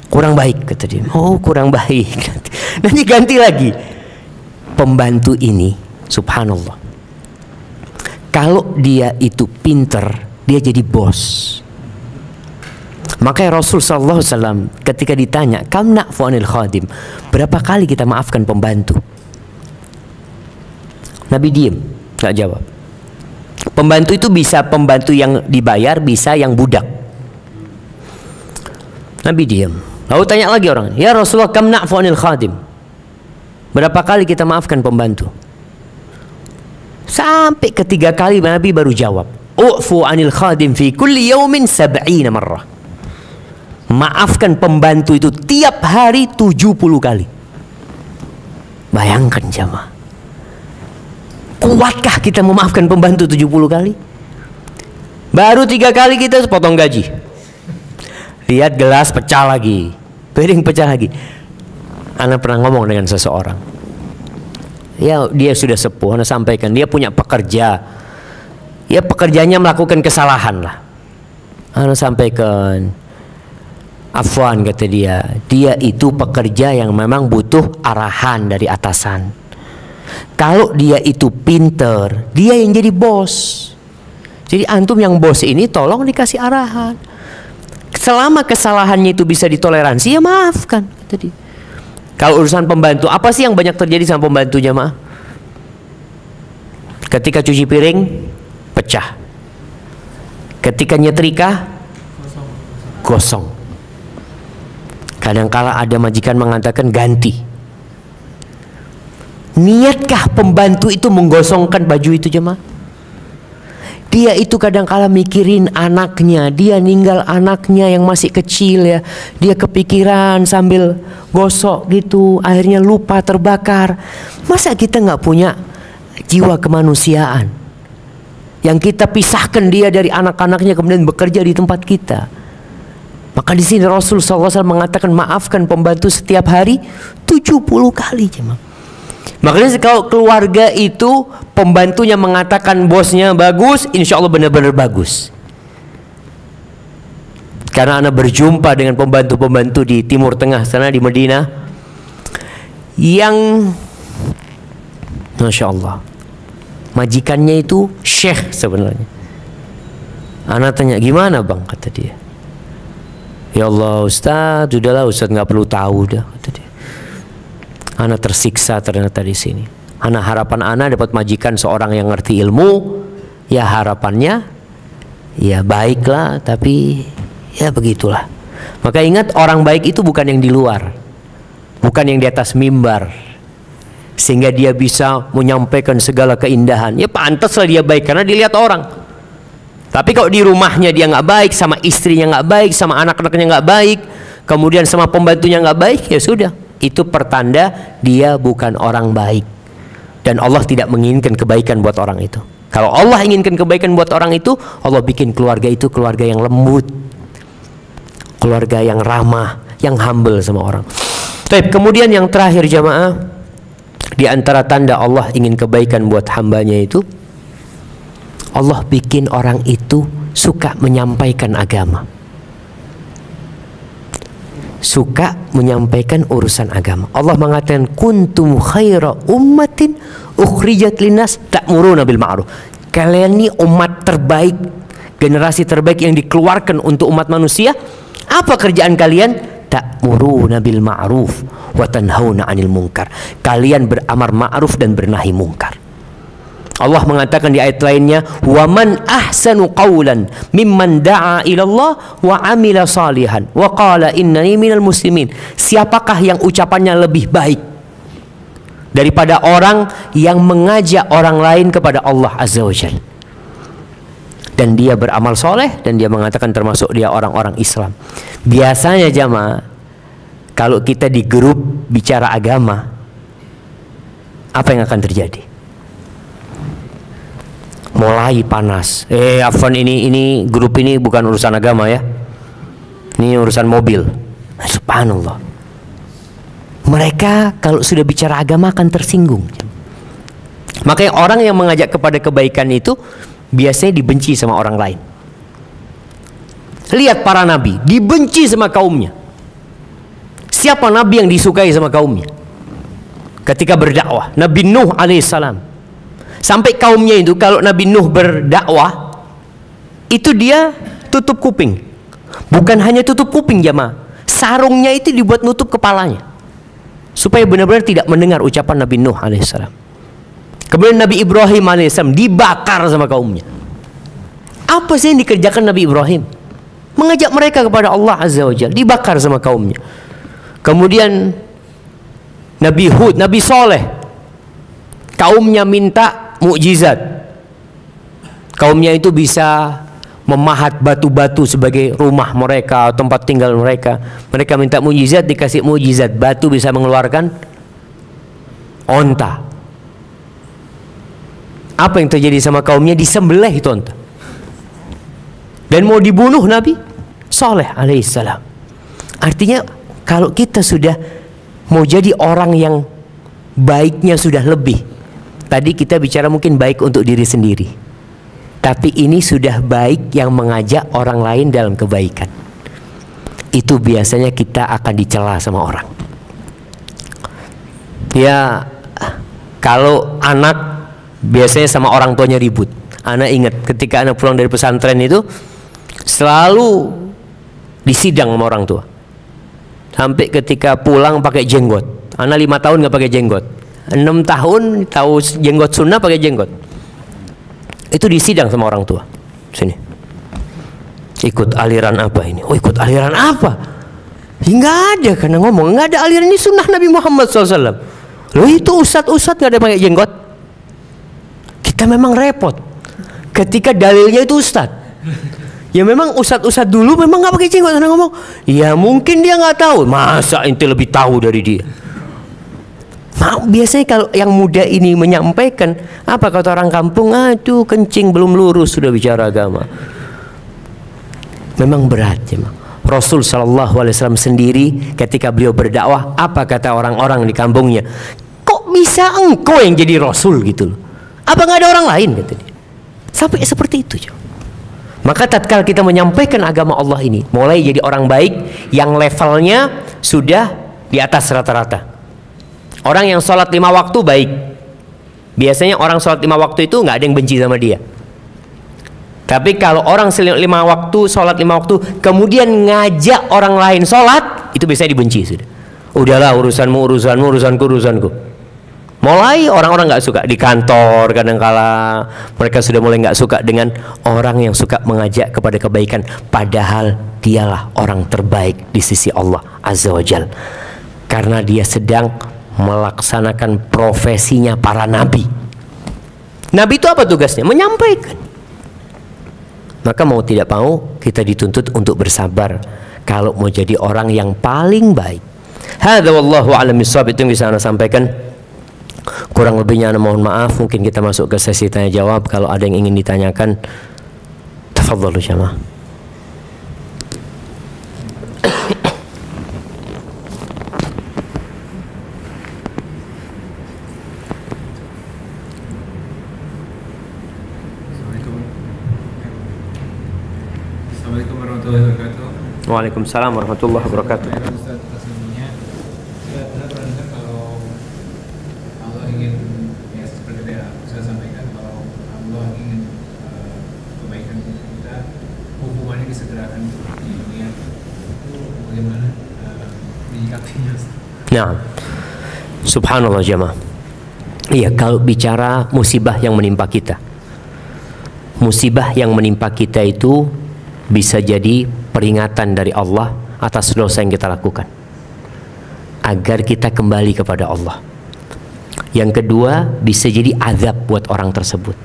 kurang baik kata dia. Oh kurang baik. Nanti ganti lagi. Pembantu ini, subhanallah, kalau dia itu pinter, dia jadi bos. Makanya Rasul sallallahu alaihi wasallam ketika ditanya, kam na'fu anil khadim, berapa kali kita maafkan pembantu? Nabi diem, nggak jawab. Pembantu itu bisa pembantu yang dibayar, bisa yang budak. Nabi diem. Lalu tanya lagi orang, ya Rasulullah, kam na'fu anil khadim, berapa kali kita maafkan pembantu? Sampai ketiga kali Nabi baru jawab, u'fu anil khadim fi kulli yawmin 70 marrah. Maafkan pembantu itu tiap hari 70 kali. Bayangkan jamaah, kuatkah kita memaafkan pembantu 70 kali? Baru 3 kali kita potong gaji. Lihat gelas pecah lagi, piring pecah lagi. Ana pernah ngomong dengan seseorang, ya dia sudah sepuh, Ana sampaikan, dia punya pekerja, ya pekerjanya melakukan kesalahan lah. Ana sampaikan, afwan kata dia itu pekerja yang memang butuh arahan dari atasan. Kalau dia itu pinter, dia yang jadi bos. Jadi antum yang bos ini tolong dikasih arahan. Selama kesalahannya itu bisa ditoleransi, ya maafkan kata dia. Kalau urusan pembantu, apa sih yang banyak terjadi sama pembantunya, maaf? Ketika cuci piring pecah, ketika nyetrika gosong. Kadangkala ada majikan mengatakan ganti. Niatkah pembantu itu menggosongkan baju itu jemaah? Dia itu kadangkala mikirin anaknya, dia ninggal anaknya yang masih kecil ya. Dia kepikiran sambil gosok gitu, akhirnya lupa terbakar. Masa kita nggak punya jiwa kemanusiaan? Yang kita pisahkan dia dari anak-anaknya kemudian bekerja di tempat kita. Maka di sini Rasul SAW mengatakan maafkan pembantu setiap hari 70 kali jemaah. Makanya kalau keluarga itu pembantunya mengatakan bosnya bagus, insya Allah benar-benar bagus. Karena Anda berjumpa dengan pembantu-pembantu di Timur Tengah sana, di Madinah, yang masya Allah majikannya itu syekh sebenarnya. Anda tanya gimana bang, kata dia. Ya Allah Ustaz, sudahlah Ustaz nggak perlu tahu dah, kata dia. Ana tersiksa ternyata di sini. Ana harapan ana dapat majikan seorang yang ngerti ilmu, ya harapannya ya baiklah, tapi ya begitulah. Maka ingat, orang baik itu bukan yang di luar, bukan yang di atas mimbar, sehingga dia bisa menyampaikan segala keindahan. Ya pantaslah dia baik karena dilihat orang. Tapi kalau di rumahnya dia nggak baik, sama istrinya nggak baik, sama anak-anaknya nggak baik, kemudian sama pembantunya nggak baik, ya sudah, itu pertanda dia bukan orang baik. Dan Allah tidak menginginkan kebaikan buat orang itu. Kalau Allah inginkan kebaikan buat orang itu, Allah bikin keluarga itu keluarga yang lembut, keluarga yang ramah, yang humble sama orang. Baik, kemudian yang terakhir jamaah, di antara tanda Allah ingin kebaikan buat hambanya itu, Allah bikin orang itu suka menyampaikan agama, suka menyampaikan urusan agama. Allah mengatakan kuntum khaira ummatin ukhrijat linnas ta'muruna bil ma'ruf. Kalian ini umat terbaik, generasi terbaik yang dikeluarkan untuk umat manusia. Apa kerjaan kalian? Ta'muruna bil ma'ruf wa tanhauna 'anil munkar. Kalian beramar ma'ruf dan bernahi munkar. Allah mengatakan di ayat lainnya, wa man ahsanu qawlan mimman da'a ila Allah wa amila salihan wa qala innani minal muslimin. Siapakah yang ucapannya lebih baik daripada orang yang mengajak orang lain kepada Allah Azza wa Jalla, dan dia beramal soleh, dan dia mengatakan termasuk dia orang-orang Islam. Biasanya jamaah, kalau kita di grup bicara agama, apa yang akan terjadi? Mulai panas. Afwan, ini grup ini bukan urusan agama ya, ini urusan mobil. Subhanallah. Mereka kalau sudah bicara agama akan tersinggung. Makanya orang yang mengajak kepada kebaikan itu biasanya dibenci sama orang lain. Lihat para nabi, dibenci sama kaumnya. Siapa nabi yang disukai sama kaumnya? Ketika berdakwah, Nabi Nuh alaihissalam. Sampai kaumnya itu kalau Nabi Nuh berdakwah, itu dia tutup kuping. Bukan hanya tutup kuping jamaah, sarungnya itu dibuat nutup kepalanya, supaya benar-benar tidak mendengar ucapan Nabi Nuh alaihissalam. Kemudian Nabi Ibrahim alaihissalam dibakar sama kaumnya. Apa sih yang dikerjakan Nabi Ibrahim? Mengajak mereka kepada Allah Azza wa Jalla, dibakar sama kaumnya. Kemudian Nabi Hud, Nabi Soleh, kaumnya minta mukjizat. Kaumnya itu bisa memahat batu-batu sebagai rumah mereka, tempat tinggal mereka. Mereka minta mukjizat, dikasih mukjizat, batu bisa mengeluarkan onta. Apa yang terjadi sama kaumnya? Disembelih itu onta, dan mau dibunuh Nabi Saleh alaihissalam. Artinya kalau kita sudah mau jadi orang yang baiknya sudah lebih, tadi kita bicara mungkin baik untuk diri sendiri, tapi ini sudah baik yang mengajak orang lain dalam kebaikan, itu biasanya kita akan dicela sama orang. Ya, kalau anak biasanya sama orang tuanya ribut. Anak ingat ketika anak pulang dari pesantren itu selalu disidang sama orang tua, sampai ketika pulang pakai jenggot. Anak 5 tahun nggak pakai jenggot, 6 tahun tahu jenggot sunnah pakai jenggot. Itu disidang sama orang tua. Sini, ikut aliran apa ini? Oh, ikut aliran apa? Nggak ada, karena ngomong nggak ada aliran, ini sunnah Nabi Muhammad SAW. Loh, itu ustadz nggak ada pakai jenggot. Kita memang repot ketika dalilnya itu ustadz. Ya memang ustadz dulu memang nggak pakai jenggot. Karena ngomong, ya mungkin dia nggak tahu. Masa ente lebih tahu dari dia? Nah, biasanya kalau yang muda ini menyampaikan, apa kata orang kampung? Aduh, kencing belum lurus sudah bicara agama. Memang berat ya. Rasul SAW sendiri ketika beliau berdakwah, apa kata orang-orang di kampungnya? Kok bisa engkau yang jadi Rasul gitu loh? Apa nggak ada orang lain, kata dia. Sampai seperti itu. Maka tatkala kita menyampaikan agama Allah ini, mulai jadi orang baik yang levelnya sudah di atas rata-rata. Orang yang sholat 5 waktu baik. Biasanya orang sholat 5 waktu itu nggak ada yang benci sama dia. Tapi kalau orang 5 waktu, sholat 5 waktu, kemudian ngajak orang lain sholat, itu biasanya dibenci sudah. Udahlah, urusanmu, urusanku. Mulai orang-orang nggak suka di kantor, kadang-kala mereka sudah mulai nggak suka dengan orang yang suka mengajak kepada kebaikan, padahal dialah orang terbaik di sisi Allah Azza wa Jalla, karena dia sedang melaksanakan profesinya para nabi. Nabi itu apa tugasnya? Menyampaikan. Maka mau tidak mau kita dituntut untuk bersabar kalau mau jadi orang yang paling baik. Hadza wallahu a'lam bishawab, itu yang bisa Anda sampaikan. Kurang lebihnya Anda mohon maaf. Mungkin kita masuk ke sesi tanya jawab. Kalau ada yang ingin ditanyakan, tafadhalu jamaah. Assalamualaikum warahmatullahi wabarakatuh. Waalaikumsalam warahmatullahi wabarakatuh. Sebelumnya, saya pernah dengar kalau Allah ingin, ya seperti yang saya sampaikan, kalau Allah ingin kebaikan kita, hukumannya disegerakan di dunia. Itu bagaimana menyikapinya? Nah, subhanallah jamaah. Iya, kalau bicara musibah yang menimpa kita, musibah yang menimpa kita itu bisa jadi peringatan dari Allah atas dosa yang kita lakukan, agar kita kembali kepada Allah. Yang kedua, bisa jadi azab buat orang tersebut.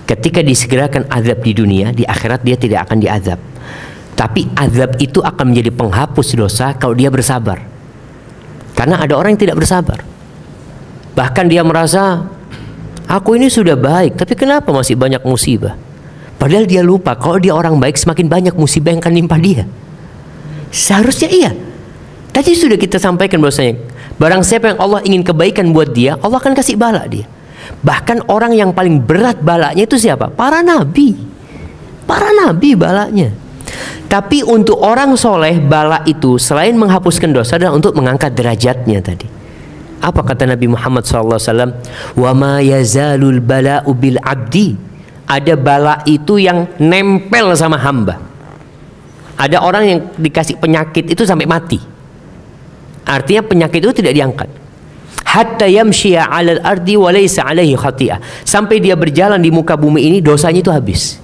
Ketika disegerakan azab di dunia, di akhirat dia tidak akan diazab. Tapi azab itu akan menjadi penghapus dosa kalau dia bersabar. Karena ada orang yang tidak bersabar. Bahkan dia merasa, aku ini sudah baik, tapi kenapa masih banyak musibah? Padahal dia lupa kalau dia orang baik, semakin banyak musibah yang akan nimpa dia. Seharusnya iya. Tadi sudah kita sampaikan bahwasanya barang siapa yang Allah ingin kebaikan buat dia, Allah akan kasih bala dia. Bahkan orang yang paling berat balanya itu siapa? Para nabi. Para nabi balanya. Tapi untuk orang soleh, bala itu selain menghapuskan dosa adalah untuk mengangkat derajatnya tadi. Apa kata Nabi Muhammad SAW? Wa ma yazalul bala'u bil abdi. Ada bala itu yang nempel sama hamba. Ada orang yang dikasih penyakit itu sampai mati. Artinya penyakit itu tidak diangkat. Hatta yamshiya 'alal ardi wa laysa 'alaihi khati'ah. Sampai dia berjalan di muka bumi ini dosanya itu habis.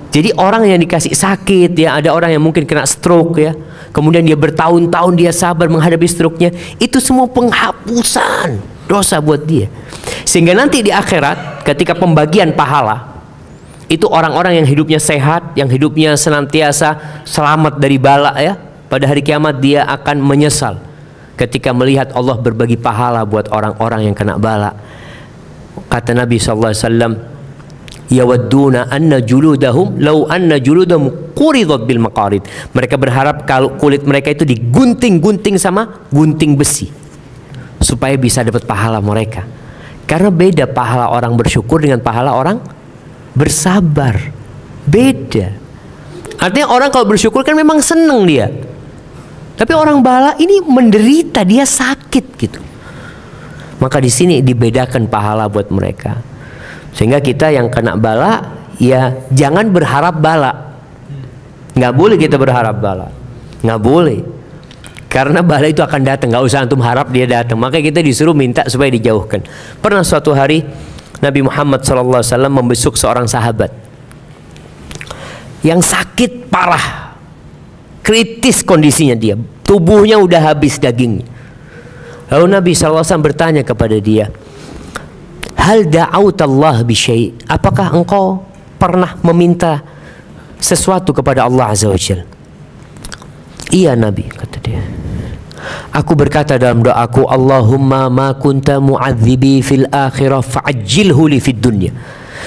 Jadi orang yang dikasih sakit ya, ada orang yang mungkin kena stroke ya, kemudian dia bertahun-tahun dia sabar menghadapi stroke-nya, itu semua penghapusan dosa buat dia. Sehingga nanti di akhirat ketika pembagian pahala, itu orang-orang yang hidupnya sehat, yang hidupnya senantiasa selamat dari bala ya, pada hari kiamat dia akan menyesal ketika melihat Allah berbagi pahala buat orang-orang yang kena bala. Kata Nabi SAW, yawadduna anna juludahum law anna juludahum quridat bil maqarid. Mereka berharap kalau kulit mereka itu digunting-gunting sama gunting besi supaya bisa dapat pahala mereka. Karena beda pahala orang bersyukur dengan pahala orang bersabar. Beda. Artinya orang kalau bersyukur kan memang seneng dia. Tapi orang bala ini menderita, dia sakit gitu. Maka di sini dibedakan pahala buat mereka. Sehingga kita yang kena bala, ya jangan berharap bala. Nggak boleh kita berharap bala. Nggak boleh. Karena bala itu akan datang. Nggak usah antum harap dia datang. Maka kita disuruh minta supaya dijauhkan. Pernah suatu hari Nabi Muhammad SAW membesuk seorang sahabat yang sakit parah, kritis kondisinya dia. Tubuhnya udah habis dagingnya. Lalu Nabi SAW bertanya kepada dia, hal da'autallah bisyai', apakah engkau pernah meminta sesuatu kepada Allah Azza wa Jalla? Iya Nabi, kata dia. Aku berkata dalam doaku, Allahumma ma kunta mu'adzibi fil akhirah fa'ajjilhu li fid dunya.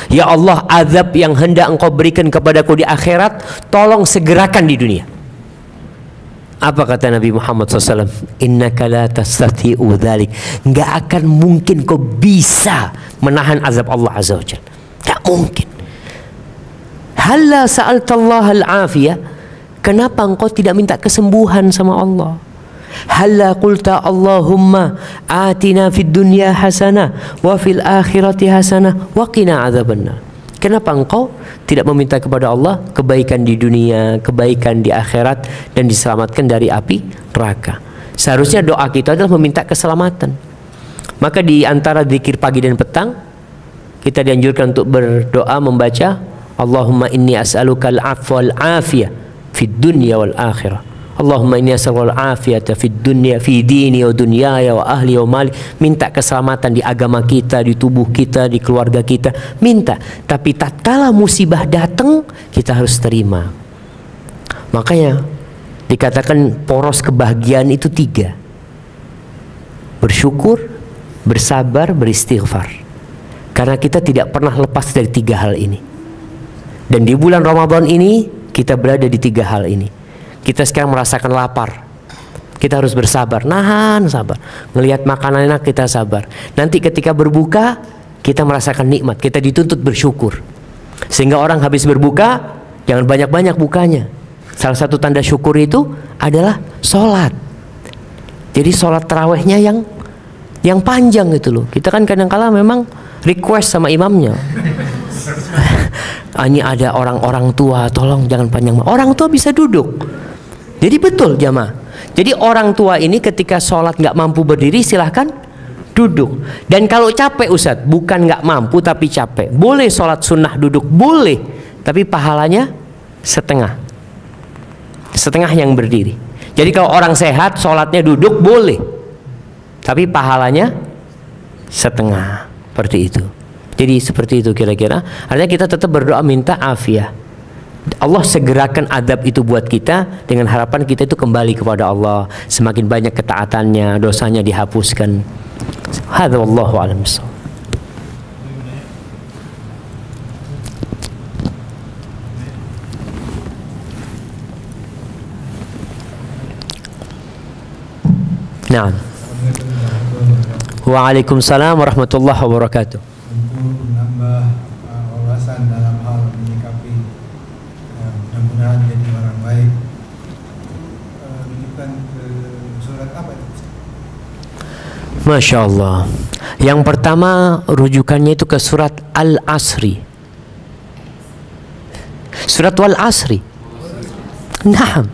Ya Allah, azab yang hendak engkau berikan kepadaku di akhirat, tolong segerakan di dunia. Apa kata Nabi Muhammad SAW? Innaka la tastati'u dzalik. Nggak akan mungkin kau bisa menahan azab Allah Azza wa Jalla. Nggak mungkin. Halla sa'altallah al-afiyah. Kenapa engkau tidak minta kesembuhan sama Allah? Halla qulta Allahumma atina fid dunya hasanah wa fil akhirati hasanah wa qina adzabannar. Kenapa engkau tidak meminta kepada Allah kebaikan di dunia, kebaikan di akhirat, dan diselamatkan dari api neraka? Seharusnya doa kita adalah meminta keselamatan. Maka di antara zikir pagi dan petang, kita dianjurkan untuk berdoa membaca Allahumma inni as'alukal afwa wal afiyah fid dunya wal akhirah. Allahumma inni as'alul afiyata fid dunya fi dini wa dunyaya wa ahli wa mali. Minta keselamatan di agama kita, di tubuh kita, di keluarga kita, minta. Tapi tatkala musibah datang, kita harus terima. Makanya dikatakan poros kebahagiaan itu 3: bersyukur, bersabar, beristighfar. Karena kita tidak pernah lepas dari 3 hal ini. Dan di bulan Ramadan ini kita berada di 3 hal ini. Kita sekarang merasakan lapar, kita harus bersabar, nahan, sabar. Ngelihat makanan enak, kita sabar. Nanti ketika berbuka, kita merasakan nikmat, kita dituntut bersyukur. Sehingga orang habis berbuka, jangan banyak-banyak bukanya. Salah satu tanda syukur itu adalah sholat. Jadi sholat tarawehnya yang panjang gitu loh. Kita kan kadang-kala memang request sama imamnya. Ini ada orang-orang tua, tolong jangan panjang. Orang tua bisa duduk. Jadi betul jamaah. Jadi orang tua ini ketika sholat nggak mampu berdiri, silahkan duduk. Dan kalau capek Ustadz, bukan nggak mampu tapi capek, boleh sholat sunnah duduk, boleh. Tapi pahalanya setengah yang berdiri. Jadi kalau orang sehat sholatnya duduk boleh, tapi pahalanya setengah. Seperti itu. Jadi seperti itu kira-kira. Artinya kita tetap berdoa minta afiah. Allah segerakan adab itu buat kita dengan harapan kita itu kembali kepada Allah. Semakin banyak ketaatannya, dosanya dihapuskan. Hadza wallahu a'lam bissawab. Naam. Waalaikumsalam warahmatullahi wabarakatuh. Untuk menambah wawasan dalam hal menyikapi mudah-mudahan jadi orang baik, rujukan ke surat apa itu? Masya Allah. Yang pertama rujukannya itu ke surat Al-Asri. Surat Al-Asri. Nah,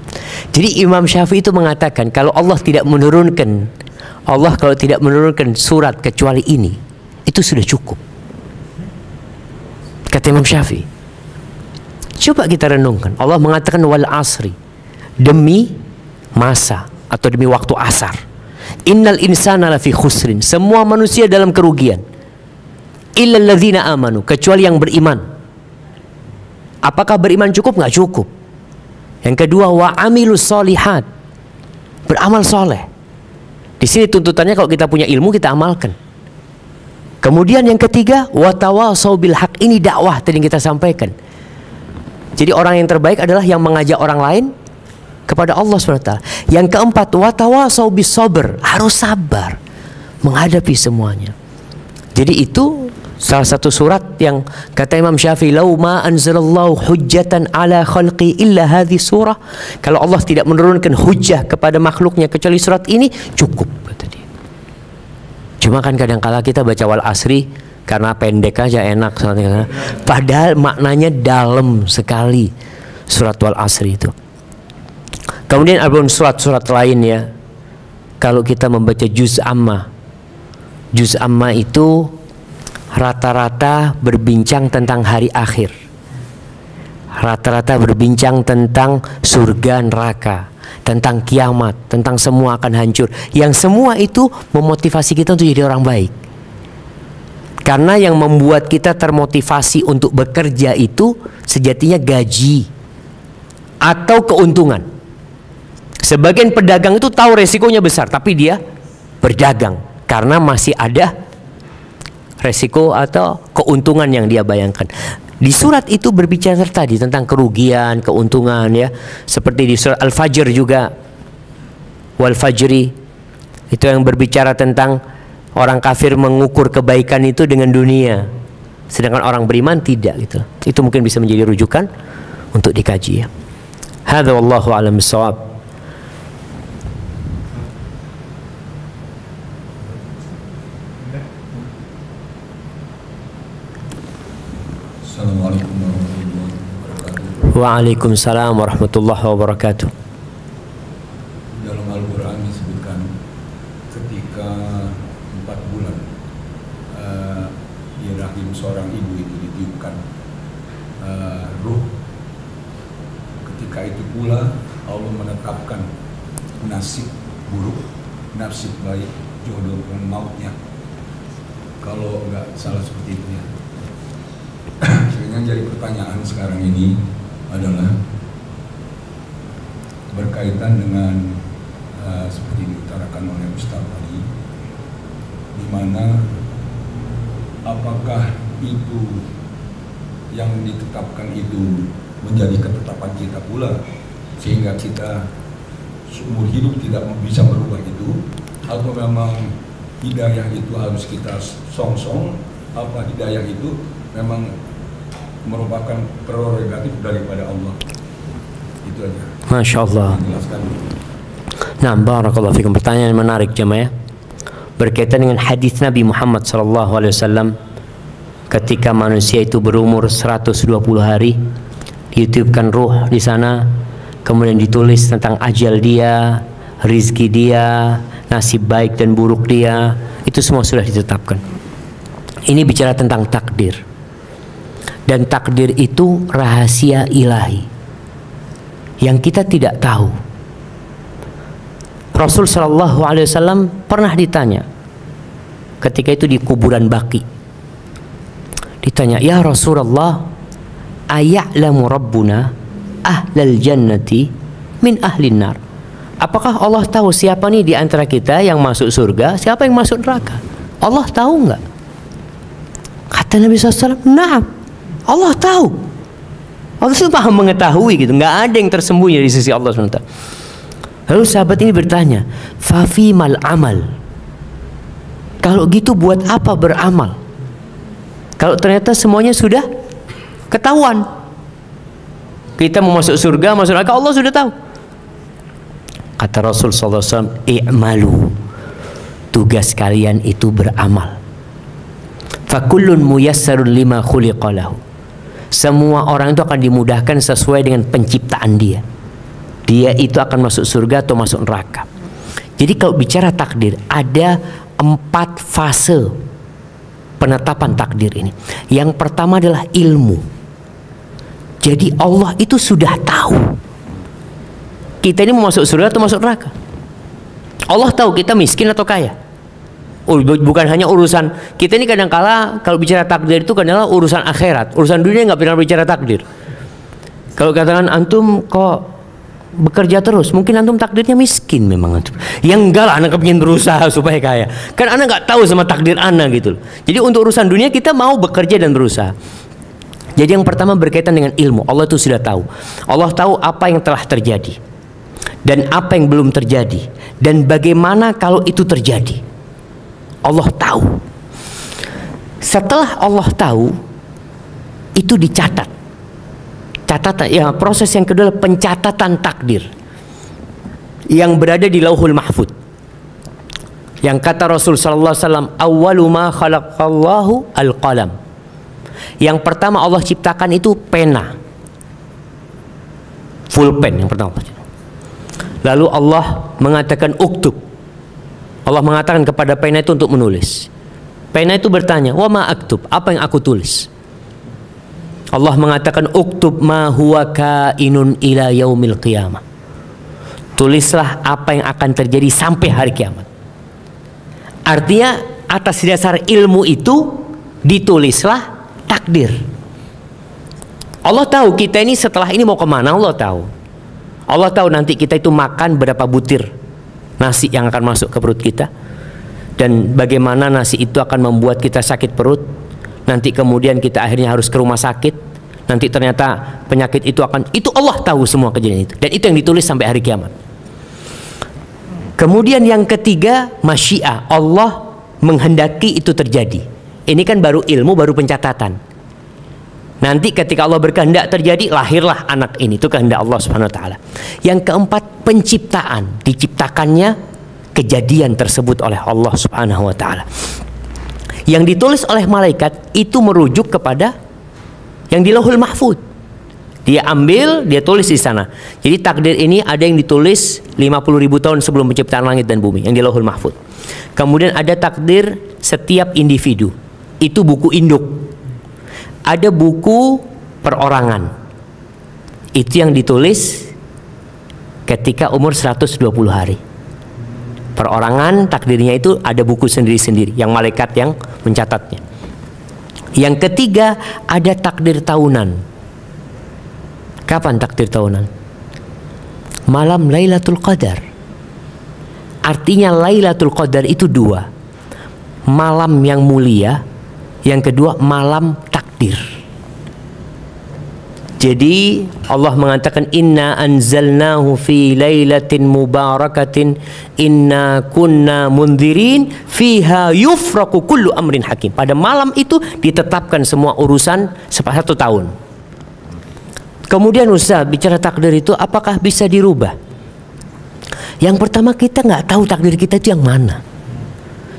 jadi Imam Syafi'i itu mengatakan kalau Allah kalau tidak menurunkan surat kecuali ini, itu sudah cukup. Kata Imam Syafi'i. Coba kita renungkan. Allah mengatakan wal asri, demi masa atau demi waktu asar. Innal insana lafi khusrin, semua manusia dalam kerugian. Illal ladzina amanu, kecuali yang beriman. Apakah beriman cukup? Nggak cukup. Yang kedua, wa amilus solihat, beramal soleh. Di sini tuntutannya kalau kita punya ilmu kita amalkan. Kemudian yang ketiga, wa tawasau bil haq, ini dakwah tadi yang kita sampaikan. Jadi orang yang terbaik adalah yang mengajak orang lain kepada Allah SWT. Yang keempat, wa tawasau bis sabr, harus sabar menghadapi semuanya. Jadi itu salah satu surat yang kata Imam Syafi'i, "Lau ma anzalallahu hujjatan ala khalqi illa hadhi surah." Kalau Allah tidak menurunkan hujjah kepada makhluknya kecuali surat ini, cukup kata dia. Cuma kan kadang-kala kita baca wal asri karena pendek aja enak, padahal maknanya dalam sekali surat wal asri itu. Kemudian ada surat-surat lain ya. Kalau kita membaca juz amma itu rata-rata berbincang tentang hari akhir, rata-rata berbincang tentang surga neraka, tentang kiamat, tentang semua akan hancur. Yang semua itu memotivasi kita untuk jadi orang baik. Karena yang membuat kita termotivasi untuk bekerja itu sejatinya gaji atau keuntungan. Sebagian pedagang itu tahu resikonya besar, tapi dia berdagang karena masih ada resiko atau keuntungan yang dia bayangkan. Di surat itu berbicara tadi tentang kerugian, keuntungan ya. Seperti di surat Al-Fajr juga, wal fajri, itu yang berbicara tentang orang kafir mengukur kebaikan itu dengan dunia, sedangkan orang beriman tidak gitu. Itu mungkin bisa menjadi rujukan untuk dikaji ya. Hadza wallahu a'lam bissawab. Assalamualaikum warahmatullahi wabarakatuh. Waalaikumsalam warahmatullahi wabarakatuh. Dalam Al-Quran disebutkan ketika 4 bulan di rahim seorang ibu itu ditiupkan ruh, ketika itu pula Allah menetapkan nasib buruk, nasib baik, jodoh dan mautnya. Kalau nggak salah seperti itu ya. Sehingga jadi pertanyaan sekarang ini adalah berkaitan dengan seperti diutarakan oleh Ustaz tadi, di mana apakah itu yang ditetapkan itu menjadi ketetapan kita pula, sehingga kita seumur hidup tidak bisa berubah itu, atau memang hidayah itu harus kita song-song, apa hidayah itu memang merupakan prerogatif daripada Allah. Itu aja. Masya Allah. Jelaskan. Nah, barakallahu fikum. Pertanyaan menarik jemaah, berkaitan dengan hadis Nabi Muhammad SAW ketika manusia itu berumur 120 hari, ditiupkan ruh di sana, kemudian ditulis tentang ajal dia, rizki dia, nasib baik dan buruk dia, itu semua sudah ditetapkan. Ini bicara tentang takdir, dan takdir itu rahasia ilahi yang kita tidak tahu. Rasul Shallallahu Alaihi Wasallam pernah ditanya ketika itu di kuburan Baqi, ditanya, ya Rasulullah, aya'lamu Rabbuna ahlal jannati min ahlin nar? Apakah Allah tahu siapa nih di antara kita yang masuk surga, siapa yang masuk neraka? Allah tahu nggak? Kata Nabi SAW, nah, Allah tahu. Allah itu paham mengetahui gitu, nggak ada yang tersembunyi di sisi Allah SWT. Lalu sahabat ini bertanya, fafimal amal? Kalau gitu buat apa beramal? Kalau ternyata semuanya sudah ketahuan, kita mau masuk surga, masuk neraka, Allah sudah tahu. Kata Rasul SAW, i'malu, tugas kalian itu beramal. Fakullun muyassarun lima khuliqa lahu. Semua orang itu akan dimudahkan sesuai dengan penciptaan dia. Dia itu akan masuk surga atau masuk neraka. Jadi kalau bicara takdir, ada 4 fase penetapan takdir ini. Yang pertama adalah ilmu. Jadi Allah itu sudah tahu kita ini mau masuk surga atau masuk neraka. Allah tahu kita miskin atau kaya. Bukan hanya urusan kita ini, kadang-kala kalau bicara takdir itu adalah urusan akhirat. Urusan dunia nggak pernah bicara takdir. Kalau katakan antum kok bekerja terus, mungkin antum takdirnya miskin memang antum. Yang enggak lah, anak kepingin berusaha supaya kaya. Kan anak nggak tahu sama takdir anak gitu. Jadi untuk urusan dunia kita mau bekerja dan berusaha. Jadi yang pertama berkaitan dengan ilmu. Allah itu sudah tahu. Allah tahu apa yang telah terjadi dan apa yang belum terjadi, dan bagaimana kalau itu terjadi. Allah tahu. Setelah Allah tahu, itu dicatat. Catatan, ya, proses yang kedua adalah pencatatan takdir yang berada di Lauhul Mahfud. Yang kata Rasul sallallahu alaihi wasallam, awwalu ma khalaqallahu al-qalam. Yang pertama Allah ciptakan itu pena. Full pen yang pertama. Lalu Allah mengatakan uktub. Allah mengatakan kepada pena itu untuk menulis. Pena itu bertanya, wa ma aktub, apa yang aku tulis? Allah mengatakan uktub ma huwa kainun ila yaumil qiyamah. Tulislah apa yang akan terjadi sampai hari kiamat. Artinya atas dasar ilmu itu ditulislah takdir. Allah tahu kita ini setelah ini mau kemana, Allah tahu. Allah tahu nanti kita itu makan berapa butir nasi yang akan masuk ke perut kita, dan bagaimana nasi itu akan membuat kita sakit perut. Nanti kemudian kita akhirnya harus ke rumah sakit. Nanti ternyata penyakit itu itu Allah tahu semua kejadian itu, dan itu yang ditulis sampai hari kiamat. Kemudian yang ketiga, masyiah, Allah menghendaki itu terjadi. Ini kan baru ilmu, baru pencatatan. Nanti ketika Allah berkehendak terjadi, lahirlah anak ini, itu kehendak Allah Subhanahu wa taala. Yang keempat, penciptaan, diciptakannya kejadian tersebut oleh Allah Subhanahu wa taala. Yang ditulis oleh malaikat itu merujuk kepada yang di Lauhul Mahfud. Dia ambil, dia tulis di sana. Jadi takdir ini ada yang ditulis 50.000 tahun sebelum penciptaan langit dan bumi, yang di Lauhul Mahfud. Kemudian ada takdir setiap individu. Itu buku induk. Ada buku perorangan. Itu yang ditulis ketika umur 120 hari. Perorangan takdirnya itu ada buku sendiri-sendiri, yang malaikat yang mencatatnya. Yang ketiga, ada takdir tahunan. Kapan takdir tahunan? Malam Lailatul Qadar. Artinya Lailatul Qadar itu dua. Malam yang mulia, yang kedua malam takdir. Jadi Allah mengatakan inna anzalnahu fi lailatin mubarakatin inna kunna mundzirin fiha yufraqu kullu amrin hakim. Pada malam itu ditetapkan semua urusan 1 tahun. Kemudian Ustaz, bicara takdir itu apakah bisa dirubah? Yang pertama, kita nggak tahu takdir kita itu yang mana.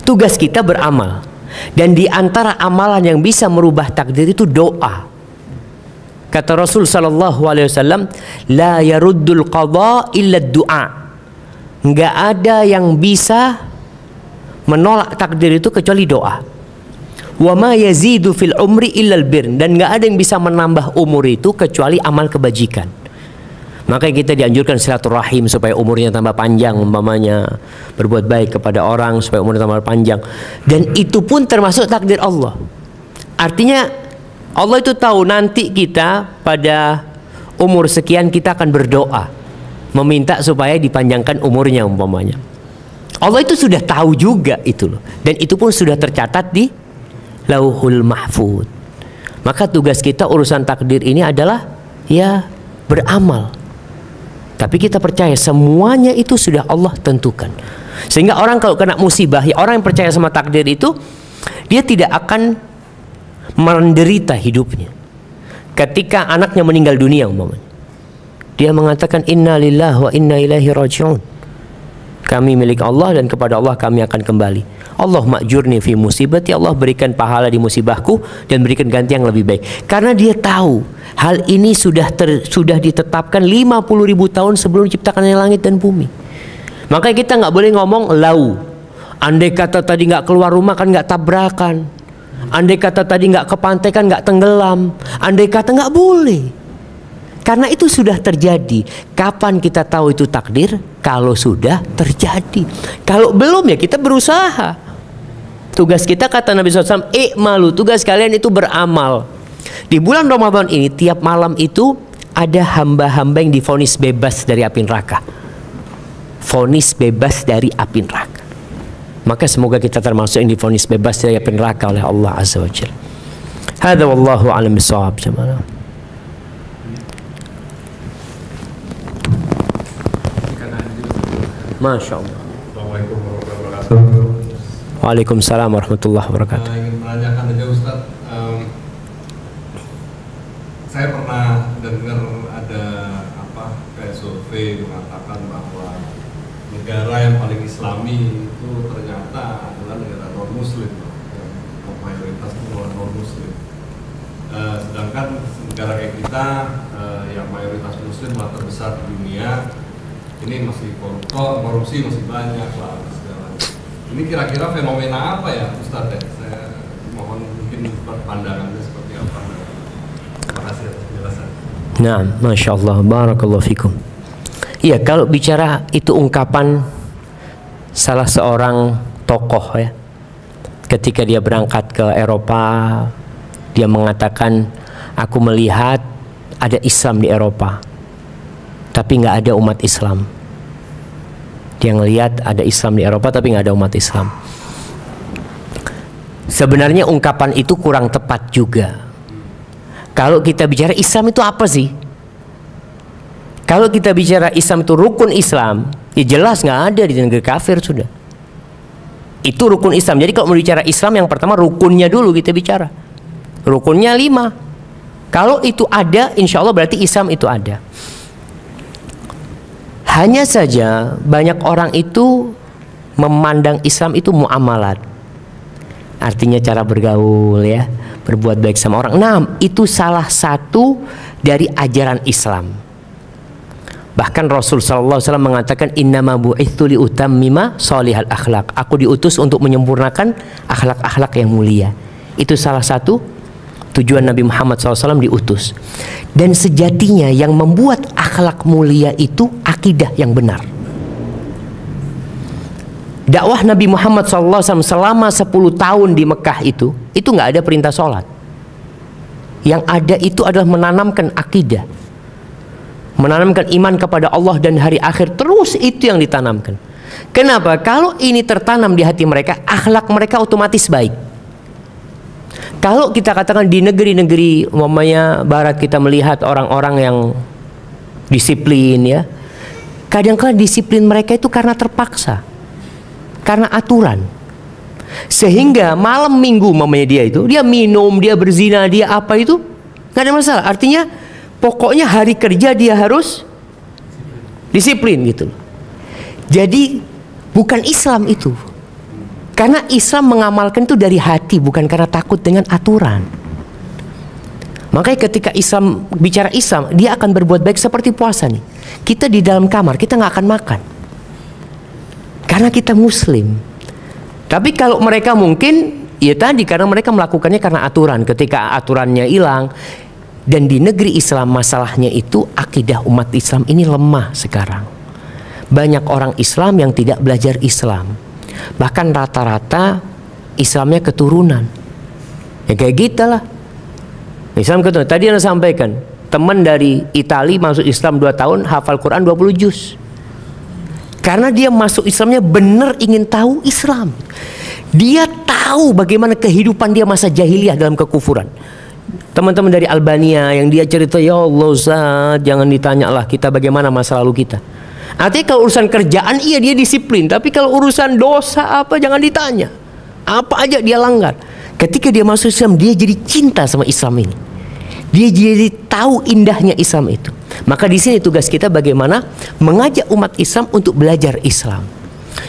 Tugas kita beramal, dan di antara amalan yang bisa merubah takdir itu doa. Kata Rasul sallallahu alaihi wasallam, la yaruddul qadha illa du'a. Enggak ada yang bisa menolak takdir itu kecuali doa. Wa ma yazidu fil umri illa albir. Dan enggak ada yang bisa menambah umur itu kecuali amal kebajikan. Makanya kita dianjurkan silaturahim supaya umurnya tambah panjang, umpamanya berbuat baik kepada orang supaya umurnya tambah panjang. Dan itu pun termasuk takdir Allah. Artinya Allah itu tahu nanti kita pada umur sekian kita akan berdoa meminta supaya dipanjangkan umurnya umpamanya. Allah itu sudah tahu juga itu loh, dan itu pun sudah tercatat di Lauhul Mahfuz. Maka tugas kita urusan takdir ini adalah ya beramal. Tapi kita percaya semuanya itu sudah Allah tentukan. Sehingga orang kalau kena musibah, ya orang yang percaya sama takdir itu dia tidak akan menderita hidupnya. Ketika anaknya meninggal dunia umpamanya, dia mengatakan inna lillahi wa inna ilaihi raji'un. Kami milik Allah dan kepada Allah kami akan kembali. Allahumma ajurni fi musibati. Allah berikan pahala di musibahku dan berikan ganti yang lebih baik. Karena dia tahu hal ini sudah ditetapkan 50.000 tahun sebelum diciptakannya langit dan bumi. Makanya kita nggak boleh ngomong lau. Andai kata tadi nggak keluar rumah kan nggak tabrakan. Andai kata tadi nggak ke pantai kan nggak tenggelam. Andai kata nggak boleh. Karena itu sudah terjadi. Kapan kita tahu itu takdir? Kalau sudah terjadi. Kalau belum ya kita berusaha. Tugas kita kata Nabi SAW, i'malu, tugas kalian itu beramal. Di bulan Ramadan ini tiap malam itu ada hamba-hamba yang divonis bebas dari api neraka. Vonis bebas dari api neraka. Maka semoga kita termasuk yang divonis bebas dari api neraka oleh Allah Azza wa Jalla. Hadza wallahu a'lam bissawab. Masya Allah. Assalamualaikum warahmatullahi wabarakatuh. Waalaikumsalam warahmatullahi wabarakatuh. Ingin menanyakan aja Ustaz, saya pernah dengar ada kayak survei mengatakan bahwa negara yang paling Islami itu ternyata adalah negara non Muslim, yang mayoritas itu non Muslim. Sedangkan negara kayak kita yang mayoritas Muslim lah terbesar di dunia, ini masih korupsi masih banyak lah segala. Ini kira-kira fenomena apa ya Ustaz? Saya mohon mungkin pandangannya seperti apa. Terima kasih atas penjelasan. Nah, Masya Allah, barakallahu fikum. Iya, kalau bicara itu ungkapan salah seorang tokoh ya, ketika dia berangkat ke Eropa, dia mengatakan, aku melihat ada Islam di Eropa, tapi nggak ada umat Islam. Dia ngelihat ada Islam di Eropa, tapi nggak ada umat Islam. Sebenarnya ungkapan itu kurang tepat juga. Kalau kita bicara Islam itu apa sih? Kalau kita bicara Islam itu rukun Islam, ya jelas nggak ada di negeri kafir sudah. Itu rukun Islam. Jadi kalau mau bicara Islam, yang pertama rukunnya dulu kita bicara. Rukunnya 5. Kalau itu ada, insya Allah berarti Islam itu ada. Hanya saja banyak orang itu memandang Islam itu muamalat. Artinya cara bergaul ya, berbuat baik sama orang. Nah, itu salah satu dari ajaran Islam. Bahkan Rasul sallallahu alaihi wasallam mengatakan innama bu'itsu li utammima shalihal akhlak. Aku diutus untuk menyempurnakan akhlak-akhlak yang mulia. Itu salah satu tujuan Nabi Muhammad SAW diutus. Dan sejatinya yang membuat akhlak mulia itu akidah yang benar. Dakwah Nabi Muhammad SAW selama 10 tahun di Mekah itu nggak ada perintah sholat. Yang ada itu adalah menanamkan akidah, menanamkan iman kepada Allah dan hari akhir. Terus itu yang ditanamkan. Kenapa? Kalau ini tertanam di hati mereka, akhlak mereka otomatis baik. Kalau kita katakan di negeri-negeri umpamanya barat, kita melihat orang-orang yang disiplin, ya, kadang-kadang disiplin mereka itu karena terpaksa, karena aturan. Sehingga malam minggu umpamanya dia minum, dia berzina, dia apa itu nggak ada masalah. Artinya pokoknya hari kerja dia harus disiplin gitu. Jadi bukan Islam itu. Karena Islam mengamalkan itu dari hati, bukan karena takut dengan aturan. Makanya ketika Islam bicara Islam, dia akan berbuat baik seperti puasa nih. Kita di dalam kamar, kita nggak akan makan. Karena kita Muslim. Tapi kalau mereka mungkin, ya tadi karena mereka melakukannya karena aturan. Ketika aturannya hilang, dan di negeri Islam masalahnya itu akidah umat Islam ini lemah sekarang. Banyak orang Islam yang tidak belajar Islam. Bahkan rata-rata Islamnya keturunan. Ya kayak gitu lah. Islam keturunan. Tadi Anda sampaikan, teman dari Italia masuk Islam 2 tahun, hafal Quran 20 juz. Karena dia masuk Islamnya benar ingin tahu Islam. Dia tahu bagaimana kehidupan dia masa jahiliyah dalam kekufuran. Teman-teman dari Albania yang dia cerita, ya Allah Ustaz, jangan ditanyalah kita bagaimana masa lalu kita. Artinya kalau urusan kerjaan iya dia disiplin, tapi kalau urusan dosa apa jangan ditanya. Apa aja dia langgar. Ketika dia masuk Islam, dia jadi cinta sama Islam ini. Dia jadi tahu indahnya Islam itu. Maka di sini tugas kita bagaimana mengajak umat Islam untuk belajar Islam,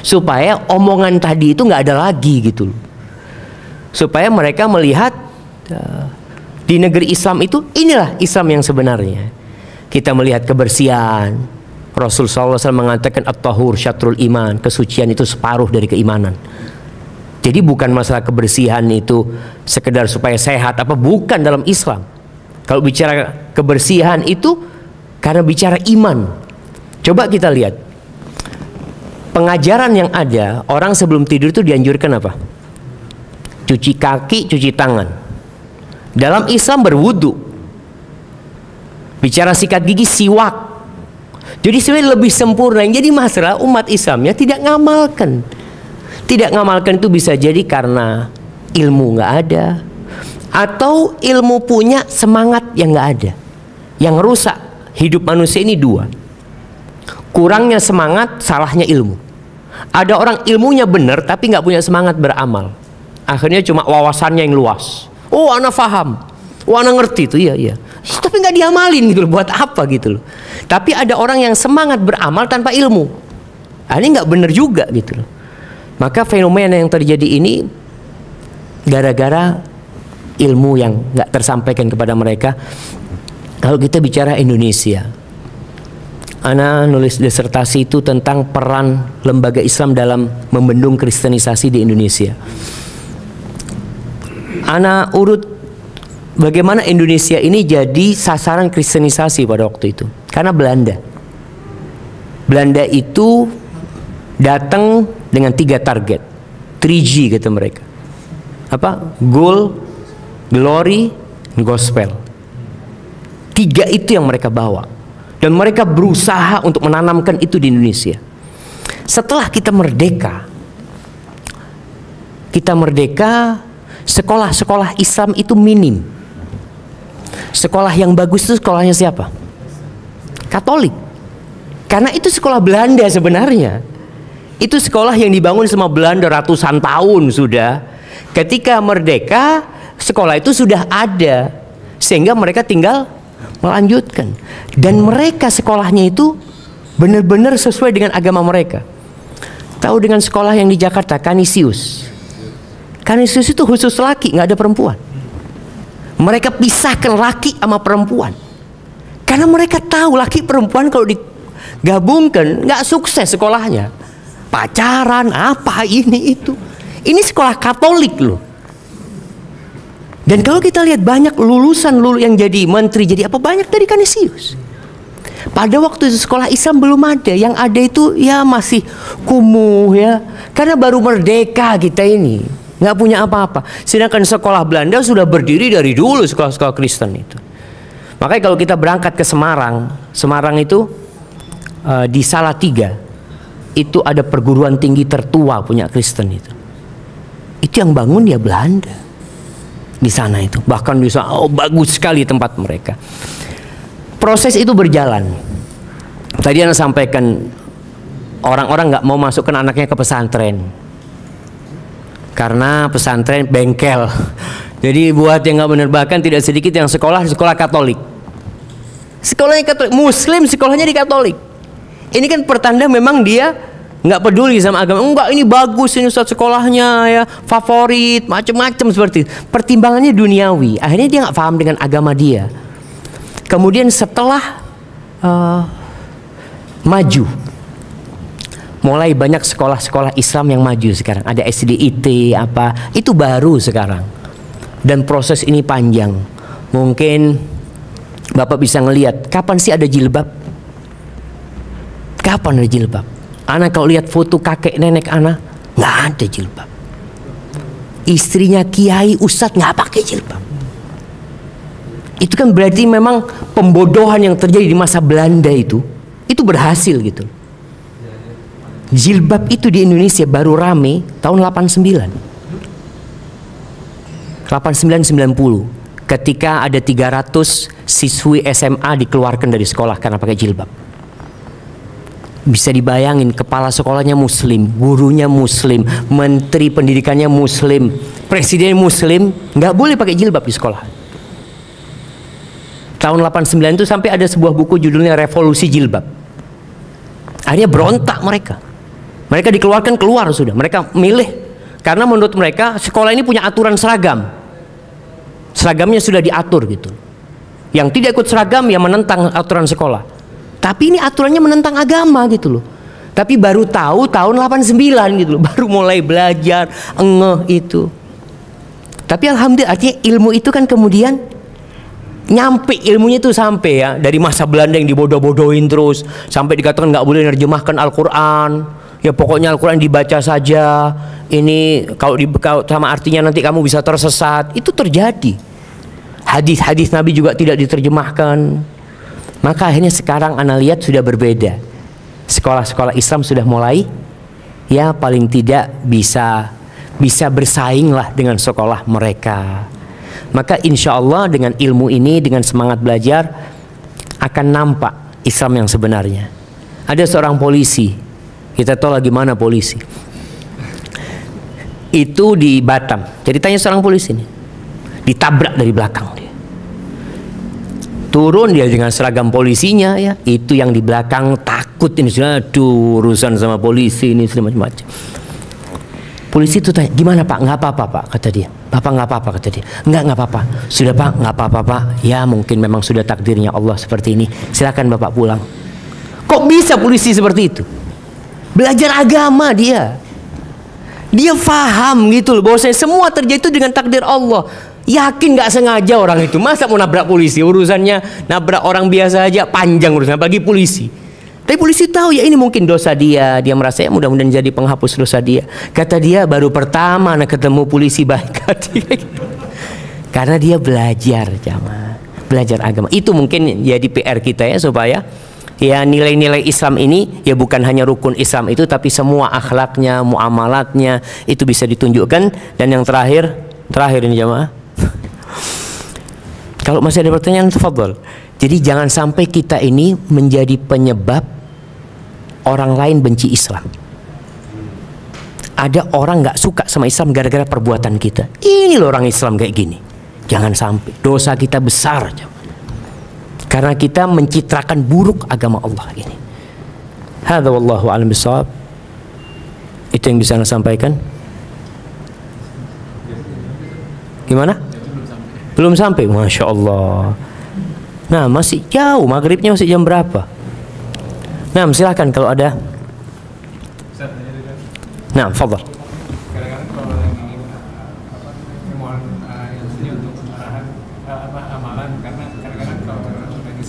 supaya omongan tadi itu nggak ada lagi gitu. Supaya mereka melihat di negeri Islam itu inilah Islam yang sebenarnya. Kita melihat kebersihan. Rasul SAW mengatakan at-tahur syatrul iman, kesucian itu separuh dari keimanan. Jadi bukan masalah kebersihan itu sekedar supaya sehat apa, bukan dalam Islam. Kalau bicara kebersihan itu karena bicara iman. Coba kita lihat pengajaran yang ada, orang sebelum tidur itu dianjurkan apa? Cuci kaki, cuci tangan. Dalam Islam berwudu. Bicara sikat gigi, siwak. Jadi sebenarnya lebih sempurna. Jadi masalah umat Islamnya tidak ngamalkan. Tidak ngamalkan itu bisa jadi karena ilmu nggak ada, atau ilmu punya semangat yang nggak ada. Yang rusak hidup manusia ini dua: kurangnya semangat, salahnya ilmu. Ada orang ilmunya benar tapi nggak punya semangat beramal. Akhirnya cuma wawasannya yang luas. Oh, anak faham, oh anak ngerti itu, iya. Tapi nggak diamalin gitu loh. Buat apa gitu loh. Tapi ada orang yang semangat beramal tanpa ilmu. Ini nggak benar juga gitu loh. Maka fenomena yang terjadi ini gara-gara ilmu yang nggak tersampaikan kepada mereka. Kalau kita bicara Indonesia, Ana nulis disertasi itu tentang peran lembaga Islam dalam membendung kristenisasi di Indonesia. Ana urut bagaimana Indonesia ini jadi sasaran kristenisasi pada waktu itu. Karena Belanda itu datang dengan 3 target, 3G kata mereka. Apa? Gold, glory, gospel. 3 itu yang mereka bawa. Dan mereka berusaha untuk menanamkan itu di Indonesia. Setelah kita merdeka, sekolah-sekolah Islam itu minim. Sekolah yang bagus itu sekolahnya siapa? Katolik. Karena itu sekolah Belanda sebenarnya. Itu sekolah yang dibangun sama Belanda ratusan tahun sudah. Ketika merdeka, sekolah itu sudah ada, sehingga mereka tinggal melanjutkan. Dan mereka sekolahnya itu benar-benar sesuai dengan agama mereka. Tahu dengan sekolah yang di Jakarta, Canisius. Canisius itu khusus laki, nggak ada perempuan. Mereka pisahkan laki sama perempuan. Karena mereka tahu laki perempuan kalau digabungkan nggak sukses sekolahnya. Pacaran apa ini itu. Ini sekolah Katolik loh. Dan kalau kita lihat banyak lulusan yang jadi menteri, jadi apa, banyak dari Kanisius. Pada waktu itu sekolah Islam belum ada, yang ada itu ya masih kumuh ya, karena baru merdeka kita ini, nggak punya apa-apa. Sedangkan sekolah Belanda sudah berdiri dari dulu, sekolah-sekolah Kristen itu. Makanya kalau kita berangkat ke Semarang, Semarang itu di Salatiga itu ada perguruan tinggi tertua punya Kristen itu. Itu yang bangun ya Belanda di sana itu. Bahkan bisa bagus sekali tempat mereka. Proses itu berjalan. Tadi Anda sampaikan orang-orang nggak mau masukkan anaknya ke pesantren karena pesantren bengkel. Jadi buat yang nggak benar, bahkan tidak sedikit yang sekolah Katolik. Sekolahnya Katolik, Muslim sekolahnya di Katolik. Ini kan pertanda memang dia nggak peduli sama agama. Enggak, ini bagus ini Ustaz sekolahnya ya, favorit, macam-macam seperti itu. Pertimbangannya duniawi. Akhirnya dia nggak paham dengan agama dia. Kemudian setelah maju, mulai banyak sekolah-sekolah Islam yang maju sekarang. Ada SDIT apa, itu baru sekarang. Dan proses ini panjang. Mungkin Bapak bisa ngelihat, kapan sih ada jilbab? Kapan ada jilbab? Anak kalau lihat foto kakek nenek anak, nggak ada jilbab. Istrinya kiai ustadz nggak pakai jilbab. Itu kan berarti memang pembodohan yang terjadi di masa Belanda itu berhasil gitu. Jilbab itu di Indonesia baru rame tahun 89-90 ketika ada 300 siswi SMA dikeluarkan dari sekolah karena pakai jilbab. Bisa dibayangin, kepala sekolahnya muslim, gurunya muslim, menteri pendidikannya muslim, presiden muslim, nggak boleh pakai jilbab di sekolah. Tahun 89 itu sampai ada sebuah buku judulnya Revolusi Jilbab. Akhirnya berontak mereka. Mereka dikeluarkan, keluar sudah. Mereka milih karena menurut mereka sekolah ini punya aturan seragam. Seragamnya sudah diatur gitu. Yang tidak ikut seragam ya menentang aturan sekolah. Tapi ini aturannya menentang agama gitu loh. Tapi baru tahu tahun 89 gitu loh. Baru mulai belajar itu. Tapi alhamdulillah, artinya ilmu itu kan kemudian nyampe, ilmunya itu sampai ya, dari masa Belanda yang dibodoh-bodohin terus sampai dikatakan nggak boleh nerjemahkan Al-Quran ya, pokoknya Al-Quran dibaca saja, ini kalau sama artinya nanti kamu bisa tersesat. Itu terjadi. Hadis-hadis Nabi juga tidak diterjemahkan. Maka akhirnya sekarang Anda lihat sudah berbeda. Sekolah-sekolah Islam sudah mulai ya paling tidak bisa bersaing lah dengan sekolah mereka. Maka insya Allah dengan ilmu ini, dengan semangat belajar, akan nampak Islam yang sebenarnya. Ada seorang polisi, kita tahu lagi mana polisi. Itu di Batam. Ceritanya seorang polisi ini ditabrak dari belakang dia. Turun dia dengan seragam polisinya ya. Itu yang di belakang takut ini sudah, aduh urusan sama polisi ini sudah macam-macam. Polisi itu tanya, gimana Pak? Nggak apa-apa Pak, kata dia. Bapak nggak apa-apa, kata dia. Nggak apa-apa. Sudah Pak, nggak apa-apa Pak. Ya mungkin memang sudah takdirnya Allah seperti ini. Silakan Bapak pulang. Kok bisa polisi seperti itu? Belajar agama dia. Dia paham gitu loh, bahwasanya semua terjadi itu dengan takdir Allah. Yakin nggak sengaja orang itu. Masa mau nabrak polisi? Urusannya nabrak orang biasa aja panjang urusannya, apalagi polisi. Tapi polisi tahu ya ini mungkin dosa dia. Dia merasa ya mudah-mudahan jadi penghapus dosa dia. Kata dia baru pertama anak ketemu polisi baik hati. Karena dia belajar jamaah, belajar agama. Itu mungkin jadi PR kita ya, supaya ya nilai-nilai Islam ini ya bukan hanya rukun Islam itu, tapi semua akhlaknya, muamalatnya itu bisa ditunjukkan. Dan yang terakhir ini jamaah, kalau masih ada pertanyaan tafadhol. Jadi jangan sampai kita ini menjadi penyebab orang lain benci Islam. Ada orang nggak suka sama Islam gara-gara perbuatan kita. Ini loh orang Islam kayak gini. Jangan sampai. Dosa kita besar. Karena kita mencitrakan buruk agama Allah ini. Hadza wallahu a'lam bishawab. Itu yang bisa Anda sampaikan. Gimana? Belum sampai. Masya Allah. Nah masih jauh. Maghribnya masih jam berapa? Nah silahkan kalau ada. Nah, fadhal. Kadang-kadang kalau yang ingin mohon yang sini untuk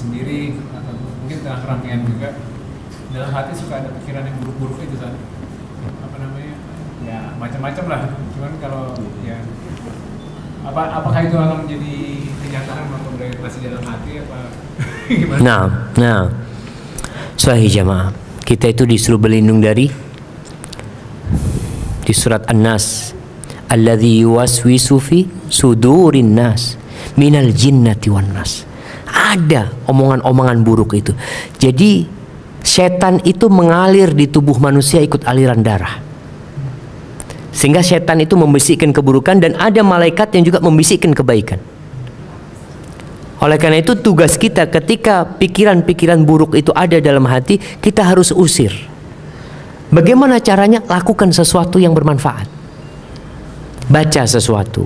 sendiri atau mungkin tengah keramaian juga, dalam hati suka ada pikiran yang buruk-buruk itu kan, apa namanya, ya macam-macam lah. Cuman kalau ya apakah itu akan menjadi kenyataan atau masih dalam hati apa gimana? Nah, sahih jamaah, kita itu disuruh berlindung dari di surat An-Nas, alladzi yuwaswisu fi sudurin nas minal jinnati wan nas. Ada omongan-omongan buruk itu. Jadi setan itu mengalir di tubuh manusia ikut aliran darah. Sehingga setan itu membisikkan keburukan, dan ada malaikat yang juga membisikkan kebaikan. Oleh karena itu tugas kita ketika pikiran-pikiran buruk itu ada dalam hati, kita harus usir. Bagaimana caranya? Lakukan sesuatu yang bermanfaat. Baca sesuatu,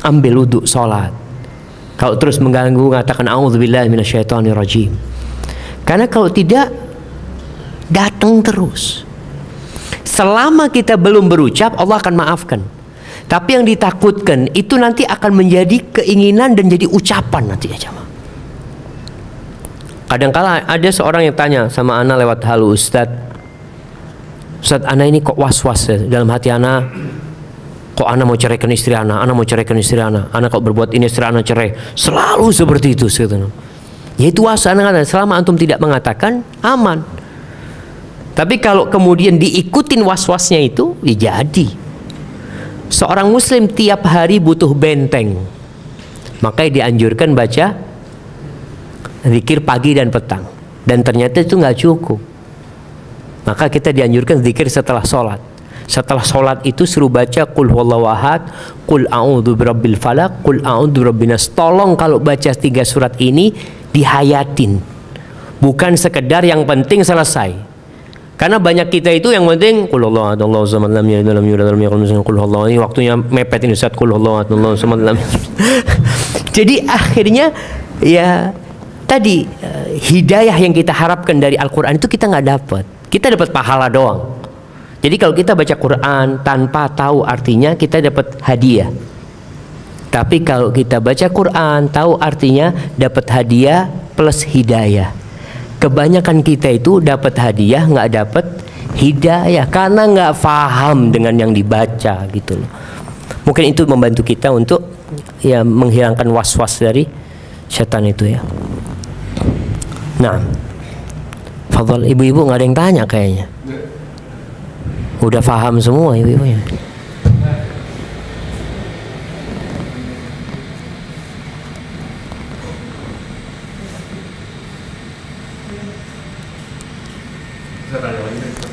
ambil wudhu, sholat. Kalau terus mengganggu, katakan a'udzubillahi minasyaitonirrajim. Karena kalau tidak, datang terus. Selama kita belum berucap, Allah akan maafkan. Tapi yang ditakutkan itu nanti akan menjadi keinginan dan jadi ucapan nanti aja. Kadangkala ada seorang yang tanya sama ana lewat halu, Ustadz, ana ini kok was-was ya dalam hati ana. Kok ana mau ceraikan istri ana mau ceraikan istri ana kok berbuat ini, istri ana cerai. Selalu seperti itu. Ya itu was, ana kata, selama antum tidak mengatakan, aman. Tapi kalau kemudian diikutin was-wasnya itu, ya jadi. Seorang muslim tiap hari butuh benteng. Makanya dianjurkan baca zikir pagi dan petang. Dan ternyata itu nggak cukup. Maka kita dianjurkan zikir setelah sholat. Setelah sholat itu suruh baca Qul huwallahu ahad, Qul a'udzu birabbil falaq, Qul a'udzu birabbin nas. Tolong kalau baca 3 surat ini dihayatin. Bukan sekedar yang penting selesai. Karena banyak kita itu yang penting Qul huwallahu ahad, Allahu samad, lam yalid walam yulad walam yakul lahu kufuwan ahad. Qul huwallahu, ini waktunya mepet ini Ustaz. Qul huwallahu ahad, Allahu samad, lam. Jadi akhirnya ya tadi hidayah yang kita harapkan dari Al-Qur'an itu kita nggak dapat. Kita dapat pahala doang. Jadi kalau kita baca Quran tanpa tahu artinya, kita dapat hadiah. Tapi kalau kita baca Quran tahu artinya, dapat hadiah plus hidayah. Kebanyakan kita itu dapat hadiah, nggak dapat hidayah karena nggak paham dengan yang dibaca gitu loh. Mungkin itu membantu kita untuk ya menghilangkan was-was dari setan itu ya. Nah, fadhal, ibu-ibu nggak ada yang tanya kayaknya. Udah paham semua ibu-ibunya.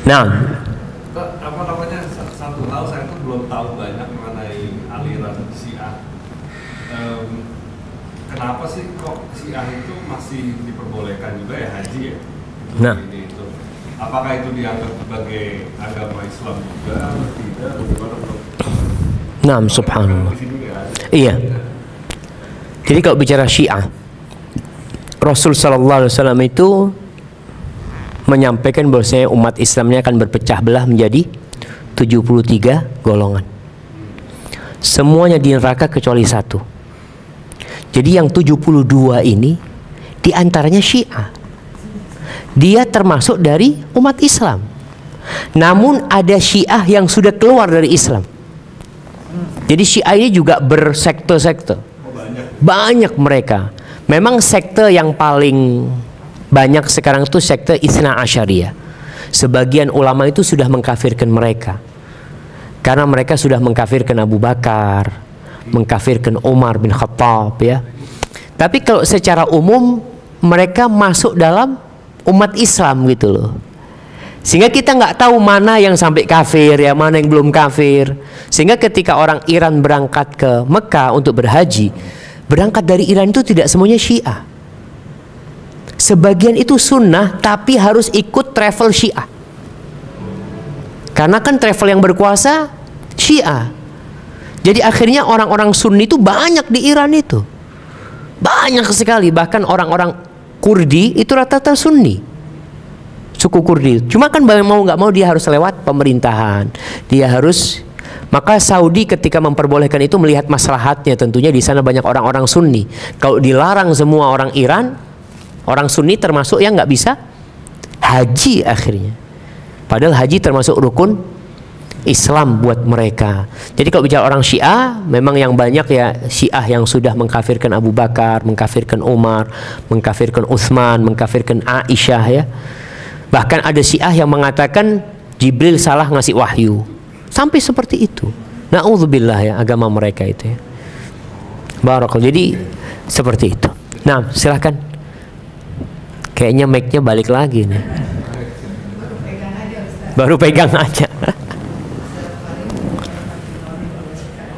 Nah, apa namanya, satu hal saya tuh belum tahu banyak mengenai aliran Syiah. Kenapa sih kok Syiah itu masih diperbolehkan juga ya haji ya? Nah, itu. Apakah itu dianggap sebagai agama Islam juga atau tidak? nah, subhanallah. Iya. Jadi kalau bicara Syiah, Rasul sallallahu alaihi wasallam itu menyampaikan bahwasanya umat Islamnya akan berpecah belah menjadi 73 golongan. Semuanya di neraka kecuali satu. Jadi yang 72 ini diantaranya Syiah. Dia termasuk dari umat Islam. Namun ada Syiah yang sudah keluar dari Islam. Jadi Syiah ini juga bersekte-sekte. Banyak mereka. Memang sekte yang paling banyak sekarang itu sekte Itsna Asyariyah. Sebagian ulama itu sudah mengkafirkan mereka. Karena mereka sudah mengkafirkan Abu Bakar, mengkafirkan Umar bin Khattab ya. Tapi kalau secara umum mereka masuk dalam umat Islam gitu loh. Sehingga kita nggak tahu mana yang sampai kafir ya, mana yang belum kafir. Sehingga ketika orang Iran berangkat ke Mekah untuk berhaji, berangkat dari Iran itu tidak semuanya Syiah. Sebagian itu sunnah, tapi harus ikut travel Syiah. Karena kan travel yang berkuasa Syiah. Jadi akhirnya orang-orang Sunni itu banyak di Iran itu. Banyak sekali, bahkan orang-orang Kurdi itu rata-rata Sunni. Suku Kurdi. Cuma kan mau nggak mau dia harus lewat pemerintahan. Dia harus, maka Saudi ketika memperbolehkan itu melihat maslahatnya, tentunya di sana banyak orang-orang Sunni. Kalau dilarang semua orang Iran, Orang Sunni termasuk yang nggak bisa haji akhirnya. Padahal haji termasuk rukun Islam buat mereka. Jadi kalau bicara orang Syiah, memang yang banyak ya Syiah yang sudah mengkafirkan Abu Bakar, mengkafirkan Umar, mengkafirkan Utsman, mengkafirkan Aisyah ya. Bahkan ada Syiah yang mengatakan Jibril salah ngasih wahyu. Sampai seperti itu. Na'udzubillah ya agama mereka itu ya. Barakallahu. Jadi seperti itu. Nah, silahkan. Kayaknya mic-nya balik lagi nih. Baru pegang aja.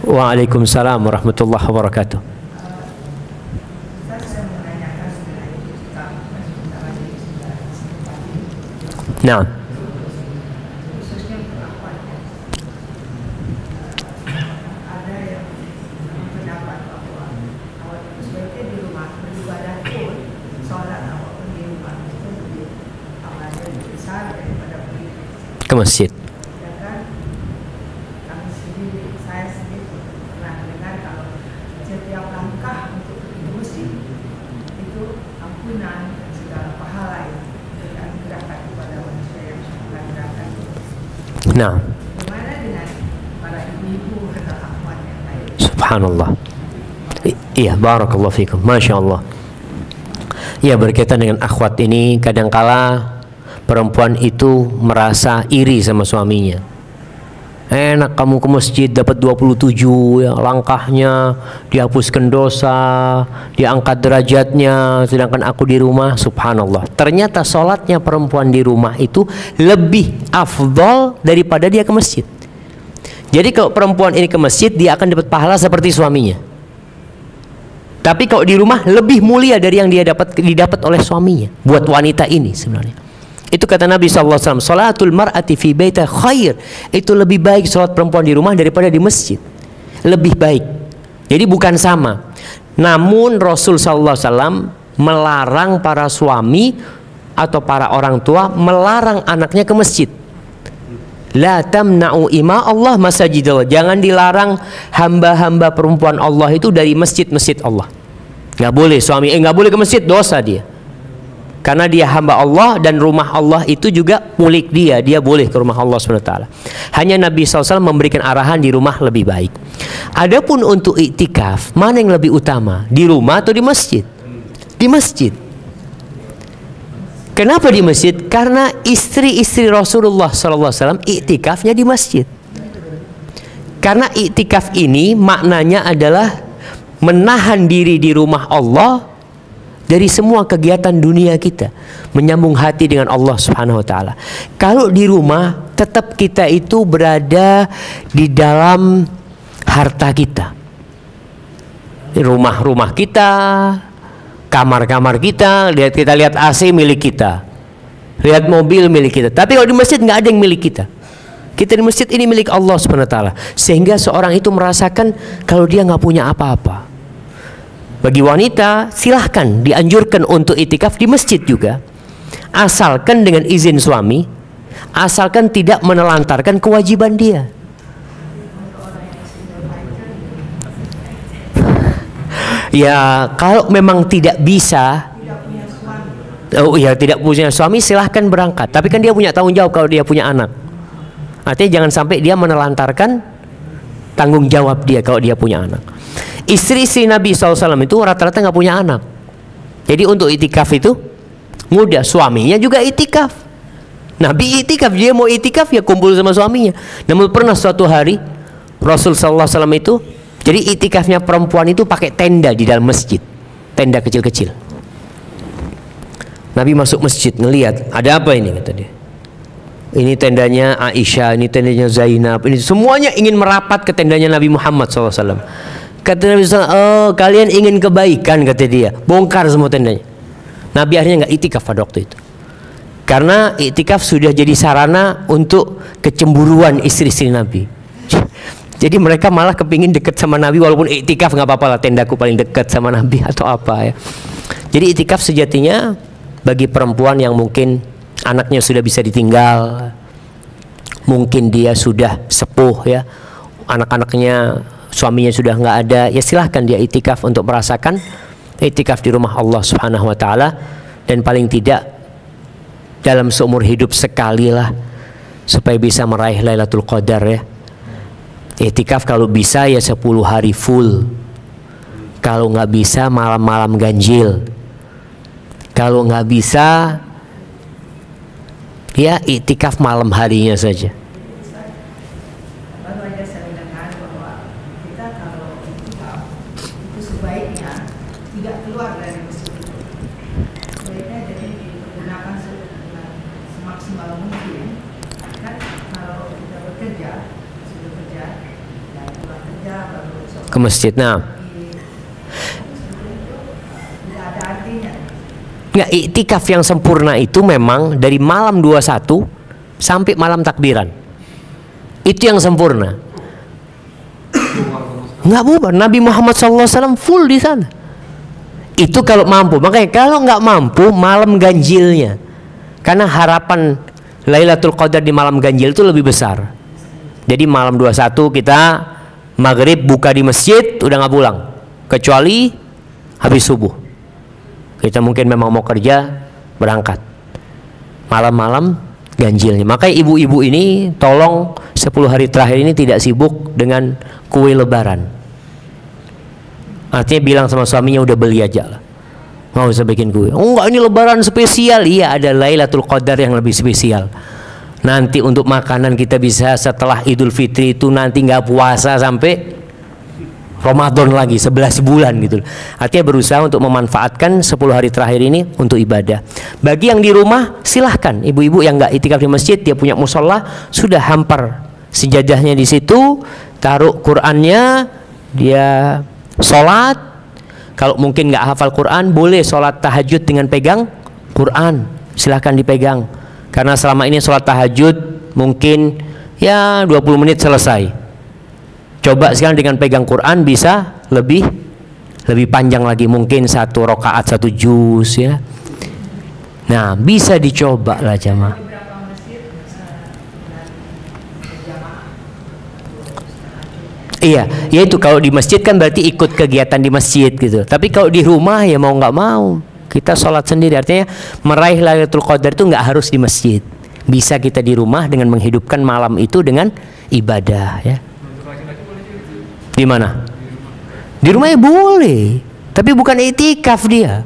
Waalaikumsalam warahmatullahi wabarakatuh. Nah, ke masjid. Nah, subhanallah. Iya, barakallahu fikum. Masya Allah. Ya, berkaitan dengan akhwat ini, kadangkala perempuan itu merasa iri sama suaminya. Enak kamu ke masjid dapat 27 ya, langkahnya dihapuskan dosa, diangkat derajatnya, sedangkan aku di rumah. Subhanallah. Ternyata sholatnya perempuan di rumah itu lebih afdol daripada dia ke masjid. Jadi kalau perempuan ini ke masjid, dia akan dapat pahala seperti suaminya. Tapi kalau di rumah lebih mulia dari yang dia didapat oleh suaminya. Buat wanita ini sebenarnya. Itu kata Nabi SAW, salatul mar'ati fi baita khair. Itu lebih baik salat perempuan di rumah daripada di masjid. Lebih baik. Jadi bukan sama. Namun Rasul SAW melarang para suami atau para orang tua melarang anaknya ke masjid. La tamna'u ima Allah masajidallah. Jangan dilarang hamba-hamba perempuan Allah itu dari masjid-masjid Allah. Nggak boleh suami, nggak boleh ke masjid, dosa dia. Karena dia hamba Allah dan rumah Allah itu juga milik dia. Dia boleh ke rumah Allah SWT. Hanya Nabi SAW memberikan arahan di rumah lebih baik. Adapun untuk iktikaf, mana yang lebih utama? Di rumah atau di masjid? Di masjid. Kenapa di masjid? Karena istri-istri Rasulullah SAW iktikafnya di masjid. Karena iktikaf ini maknanya adalah menahan diri di rumah Allah dari semua kegiatan dunia kita, menyambung hati dengan Allah Subhanahu wa taala. Kalau di rumah tetap kita itu berada di dalam harta kita. Rumah-rumah kita, kamar-kamar kita, kita lihat AC milik kita. Lihat mobil milik kita. Tapi kalau di masjid nggak ada yang milik kita. Kita di masjid ini milik Allah Subhanahu wa taala. Sehingga seorang itu merasakan kalau dia nggak punya apa-apa. Bagi wanita silahkan dianjurkan untuk itikaf di masjid juga, asalkan dengan izin suami, asalkan tidak menelantarkan kewajiban dia. Ya kalau memang tidak bisa, tidak punya suami silahkan berangkat. Tapi kan dia punya tanggung jawab kalau dia punya anak. Artinya jangan sampai dia menelantarkan tanggung jawab dia kalau dia punya anak. Istri-istri Nabi SAW itu rata-rata nggak punya anak. Jadi untuk itikaf itu mudah. Suaminya juga itikaf. Nabi itikaf, dia mau itikaf ya kumpul sama suaminya. Namun pernah suatu hari Rasul SAW itu, jadi itikafnya perempuan itu pakai tenda di dalam masjid, tenda kecil-kecil. Nabi masuk masjid ngelihat ada apa ini, kata dia. Ini tendanya Aisyah, ini tendanya Zainab, ini semuanya ingin merapat ke tendanya Nabi Muhammad SAW. Kata Nabi SAW, oh kalian ingin kebaikan, kata dia, bongkar semua tendanya. Nabi akhirnya nggak itikaf pada waktu itu, karena itikaf sudah jadi sarana untuk kecemburuan istri-istri Nabi. Jadi mereka malah kepingin dekat sama Nabi, walaupun itikaf nggak apa-apa lah, tendaku paling dekat sama Nabi atau apa ya. Jadi itikaf sejatinya bagi perempuan yang mungkin anaknya sudah bisa ditinggal, mungkin dia sudah sepuh ya, anak-anaknya, suaminya sudah nggak ada, ya silahkan dia itikaf untuk merasakan itikaf di rumah Allah Subhanahu wa taala dan paling tidak dalam seumur hidup sekali lah, supaya bisa meraih Lailatul Qadar ya. Iktikaf kalau bisa ya 10 hari full. Kalau nggak bisa malam-malam ganjil. Kalau nggak bisa ya iktikaf malam harinya saja. Baru aja saya dengar bahwa kita kalau iktikaf itu sebaiknya tidak keluar dari masjid itu. Sebaiknya jadi digunakan semaksimal mungkin. Kan kalau kita bekerja, sudah kerja, dan pulang kerja baru Ke masjid, nah. tidak ada artinya. Nggak, iktikaf yang sempurna itu memang dari malam 21 sampai malam takbiran. Itu yang sempurna. Nggak bubar. Nabi Muhammad SAW full di sana. Itu kalau mampu. Makanya kalau nggak mampu malam ganjilnya. Karena harapan Lailatul Qadar di malam ganjil itu lebih besar. Jadi malam 21 kita maghrib buka di masjid, udah nggak pulang. Kecuali habis subuh. Kita mungkin memang mau kerja, berangkat. Malam-malam ganjilnya. Makanya ibu-ibu ini tolong 10 hari terakhir ini tidak sibuk dengan kue lebaran. Artinya bilang sama suaminya udah beli aja lah. Nggak usah bikin kue. Oh enggak, ini lebaran spesial. Iya, ada Lailatul Qadar yang lebih spesial. Nanti untuk makanan kita bisa setelah Idul Fitri itu nanti nggak puasa sampai Ramadan lagi 11 bulan gitu. Artinya berusaha untuk memanfaatkan 10 hari terakhir ini untuk ibadah. Bagi yang di rumah silahkan, ibu-ibu yang nggak itikaf di masjid, dia punya musola, sudah hampar sejadahnya di situ, taruh Qur'annya, dia sholat. Kalau mungkin nggak hafal Quran, boleh sholat tahajud dengan pegang Quran, silahkan dipegang. Karena selama ini sholat tahajud mungkin ya 20 menit selesai. Coba sekarang dengan pegang Quran bisa lebih panjang lagi, mungkin 1 rakaat 1 juz ya. Nah bisa dicoba lah jamaah. Iya, ya itu kalau di masjid kan berarti ikut kegiatan di masjid gitu. Tapi kalau di rumah ya mau nggak mau kita sholat sendiri. Artinya meraih Lailatul Qadar itu nggak harus di masjid. Bisa kita di rumah dengan menghidupkan malam itu dengan ibadah ya. Di mana? Di rumahnya boleh, tapi bukan itikaf dia.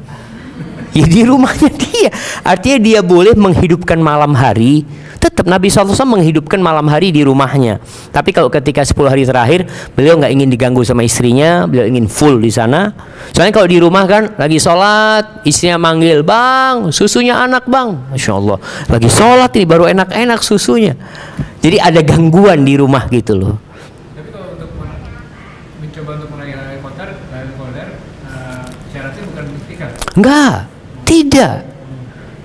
Ya di rumahnya dia. Artinya dia boleh menghidupkan malam hari. Tetap Nabi SAW menghidupkan malam hari di rumahnya. Tapi kalau ketika 10 hari terakhir beliau nggak ingin diganggu sama istrinya, beliau ingin full di sana. Soalnya kalau di rumah kan lagi sholat, istrinya manggil, bang, susunya anak bang. Masya Allah, lagi sholat ini baru enak-enak susunya. Jadi ada gangguan di rumah gitu loh. Tapi kalau untuk mencoba untuk meraih Lailatul Qadar, syaratnya bukan iktikaf. Enggak,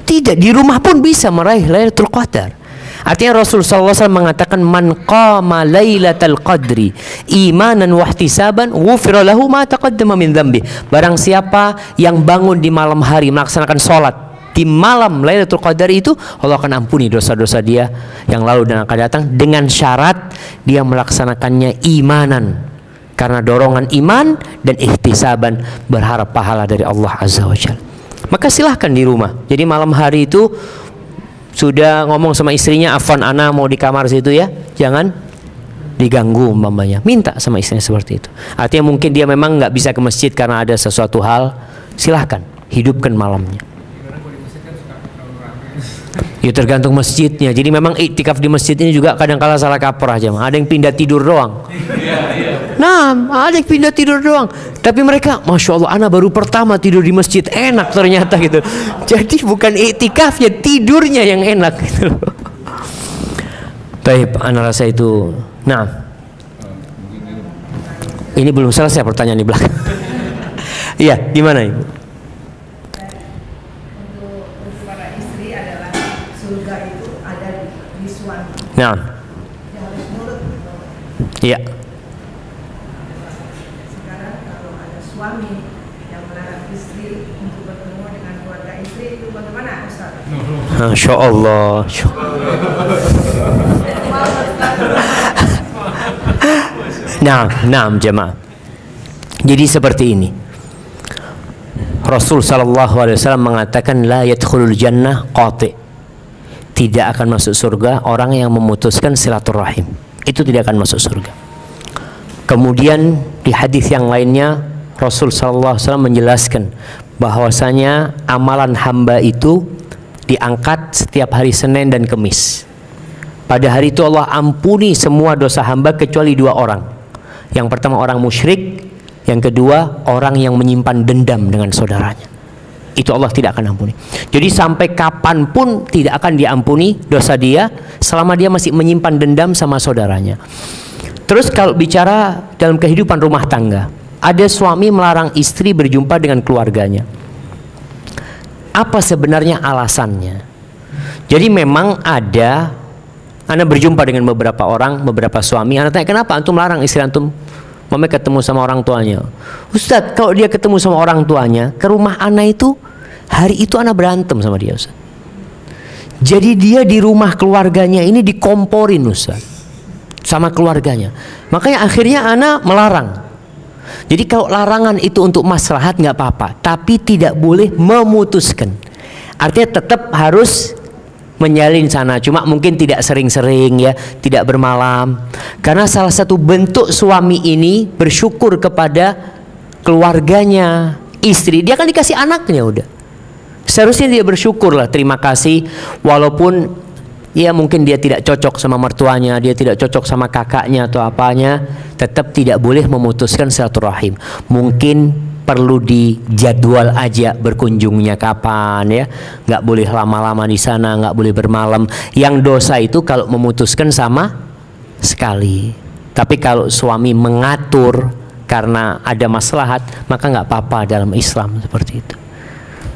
tidak, di rumah pun bisa meraih Lailatul Qadar. Artinya Rasulullah SAW mengatakan man qama lailatal qadri imanan wahtisaban ghufira lahu ma taqaddama min dzambi. Barang siapa yang bangun di malam hari melaksanakan sholat di malam Lailatul Qadar itu, Allah akan ampuni dosa-dosa dia yang lalu dan akan datang, dengan syarat dia melaksanakannya imanan, karena dorongan iman dan ihtisaban, berharap pahala dari Allah Azza wa Jalla. Maka silahkan di rumah. Jadi malam hari itu sudah ngomong sama istrinya, afwan ana mau di kamar situ ya, jangan diganggu umpamanya. Minta sama istrinya seperti itu. Artinya mungkin dia memang nggak bisa ke masjid karena ada sesuatu hal, silahkan hidupkan malamnya. Ya tergantung masjidnya. Jadi memang iktikaf di masjid ini juga kadang-kala salah kaprah aja. Ada yang pindah tidur doang. Nah, ada yang pindah tidur doang. Tapi mereka, masya Allah, ana baru pertama tidur di masjid, enak ternyata gitu. Jadi bukan iktikafnya, tidurnya yang enak gitu. Baik, ana rasa itu. Nah, ini belum selesai pertanyaan di belakang. Iya, gimana ibu? Nah, iya. Sekarang kalau ada suami yang melarang istri untuk bertemu dengan keluarga istri, itu bagaimana Ustaz? Masya Allah. Nah, jemaah. Jadi seperti ini. Rasul sallallahu alaihi wasallam mengatakan la yadkhulul jannah qati. Tidak akan masuk surga orang yang memutuskan silaturahim. Itu tidak akan masuk surga. Kemudian di hadis yang lainnya Rasul sallallahu alaihi wasallam menjelaskan bahwasanya amalan hamba itu diangkat setiap hari Senin dan Kamis. Pada hari itu Allah ampuni semua dosa hamba kecuali dua orang. Yang pertama orang musyrik, yang kedua orang yang menyimpan dendam dengan saudaranya. Itu Allah tidak akan ampuni. Jadi sampai kapanpun tidak akan diampuni dosa dia selama dia masih menyimpan dendam sama saudaranya. Terus kalau bicara dalam kehidupan rumah tangga, ada suami melarang istri berjumpa dengan keluarganya. Apa sebenarnya alasannya? Jadi memang ada, Anda berjumpa dengan beberapa orang, beberapa suami, Anda tanya kenapa antum larang istri antum mama ketemu sama orang tuanya? Ustadz, kalau dia ketemu sama orang tuanya ke rumah Ana itu, hari itu Ana berantem sama dia, Ustadz. Jadi dia di rumah keluarganya ini dikomporin, Ustadz, sama keluarganya. Makanya akhirnya Ana melarang. Jadi kalau larangan itu untuk maslahat nggak apa-apa, tapi tidak boleh memutuskan. Artinya tetap harus menyalin sana, cuma mungkin tidak sering-sering ya, tidak bermalam. Karena salah satu bentuk suami ini bersyukur kepada keluarganya, istri. Dia kan dikasih anaknya udah. Seharusnya dia bersyukur lah, terima kasih. Walaupun ya mungkin dia tidak cocok sama mertuanya, dia tidak cocok sama kakaknya atau apanya, tetap tidak boleh memutuskan silaturahim. Mungkin perlu dijadwal aja berkunjungnya kapan ya, nggak boleh lama-lama di sana, nggak boleh bermalam. Yang dosa itu kalau memutuskan sama sekali. Tapi kalau suami mengatur karena ada maslahat, maka nggak apa-apa dalam Islam seperti itu.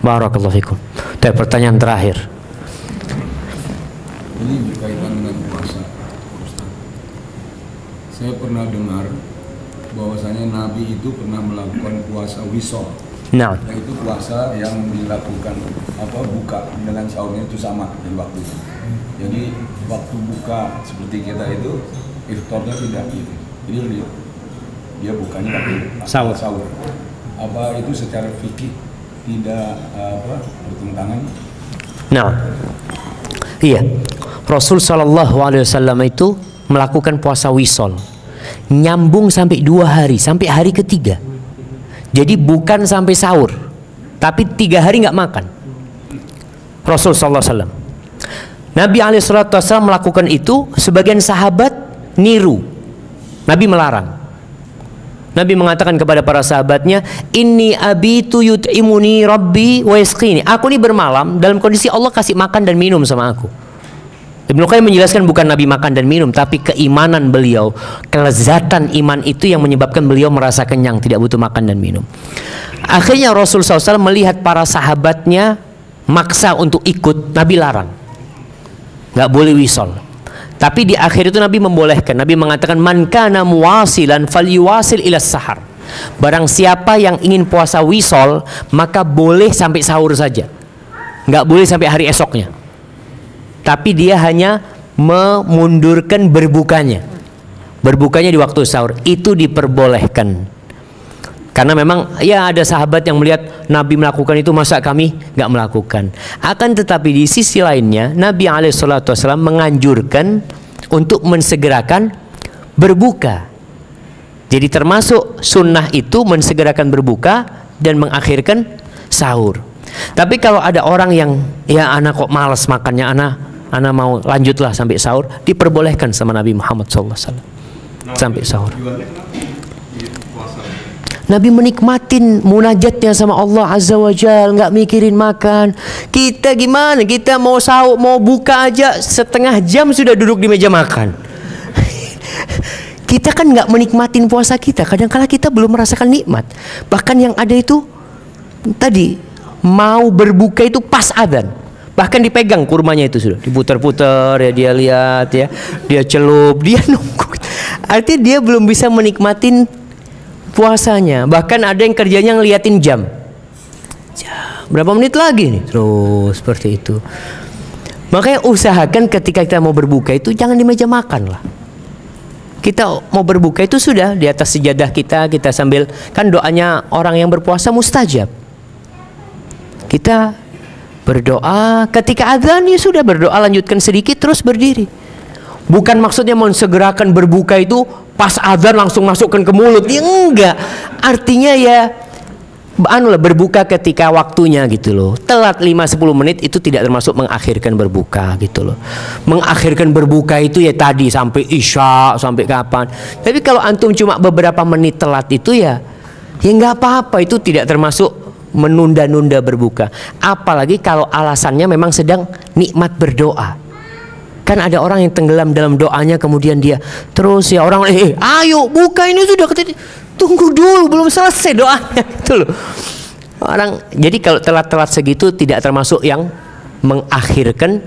Barakallahu fikum. Dan pertanyaan terakhir. Ini berkaitan dengan puasa, Ustaz. Saya pernah dengar bahwasanya Nabi itu pernah melakukan puasa wisol, Nah, yaitu puasa yang dilakukan buka dengan sahurnya itu sama dari waktu. Jadi waktu buka seperti kita itu iftarnya tidak gitu. Jadi dia bukanya pakai sahur. Apa itu secara fikih tidak bertentangan? nah, iya. Rasul sallallahu alaihi wasallam itu melakukan puasa wisol. Nyambung sampai 2 hari, sampai hari ketiga. Jadi bukan sampai sahur, tapi 3 hari nggak makan. Rasul sallallahu alaihi wasallam. Nabi alaihi wasallam melakukan itu, sebagian sahabat niru. Nabi melarang. Nabi mengatakan kepada para sahabatnya, "Inni abitu yut'imuni rabbi wa yasqini." Aku ini bermalam dalam kondisi Allah kasih makan dan minum sama aku. Ibnu Qayyim menjelaskan bukan Nabi makan dan minum, tapi keimanan beliau, kelezatan iman itu yang menyebabkan beliau merasa kenyang, tidak butuh makan dan minum. Akhirnya Rasul SAW melihat para sahabatnya maksa untuk ikut, Nabi larang, nggak boleh wisol. Tapi di akhir itu Nabi membolehkan. Nabi mengatakan, man kana muwasilan falyuwasil ila sahar. Barang siapa yang ingin puasa wisol, maka boleh sampai sahur saja, nggak boleh sampai hari esoknya. Tapi dia hanya memundurkan berbukanya. Berbukanya di waktu sahur itu diperbolehkan. Karena memang ya ada sahabat yang melihat Nabi melakukan itu, masa kami nggak melakukan. Akan tetapi di sisi lainnya Nabi SAW menganjurkan untuk mensegerakan berbuka. Jadi termasuk sunnah itu mensegerakan berbuka dan mengakhirkan sahur. Tapi kalau ada orang yang ya anak kok malas makannya, anak mau lanjutlah sampai sahur, diperbolehkan sama Nabi Muhammad SAW sampai sahur. Nabi menikmatin munajatnya sama Allah Azza wa Jal, nggak mikirin makan. Kita gimana? Kita mau sahur, mau buka aja setengah jam sudah duduk di meja makan. Kita kan nggak menikmatin puasa kita. Kadang-kala kita belum merasakan nikmat. Bahkan yang ada itu tadi mau berbuka itu pas adzan. Bahkan dipegang kurmanya itu sudah diputar-putar ya, dia lihat ya, dia celup, dia nunggu. Artinya dia belum bisa menikmatin puasanya. Bahkan ada yang kerjanya ngeliatin jam. Berapa menit lagi nih? Terus seperti itu. Makanya usahakan ketika kita mau berbuka itu jangan di meja makan lah. Kita mau berbuka itu sudah di atas sejadah kita sambil, kan doanya orang yang berpuasa mustajab. Kita berdoa, ketika azan ya sudah berdoa, lanjutkan sedikit terus berdiri. Bukan maksudnya mensegerakan berbuka itu pas azan langsung masukkan ke mulut. Ya enggak. Artinya ya berbuka ketika waktunya gitu loh. Telat 5-10 menit itu tidak termasuk mengakhirkan berbuka gitu loh. Mengakhirkan berbuka itu ya tadi sampai isya, sampai kapan. Tapi kalau antum cuma beberapa menit telat itu ya nggak apa-apa, itu tidak termasuk menunda-nunda berbuka. Apalagi kalau alasannya memang sedang nikmat berdoa. Kan ada orang yang tenggelam dalam doanya, kemudian dia terus ya orang ayo buka, ini sudah tunggu dulu, belum selesai doanya itu loh. Orang jadi kalau telat-telat segitu tidak termasuk yang mengakhirkan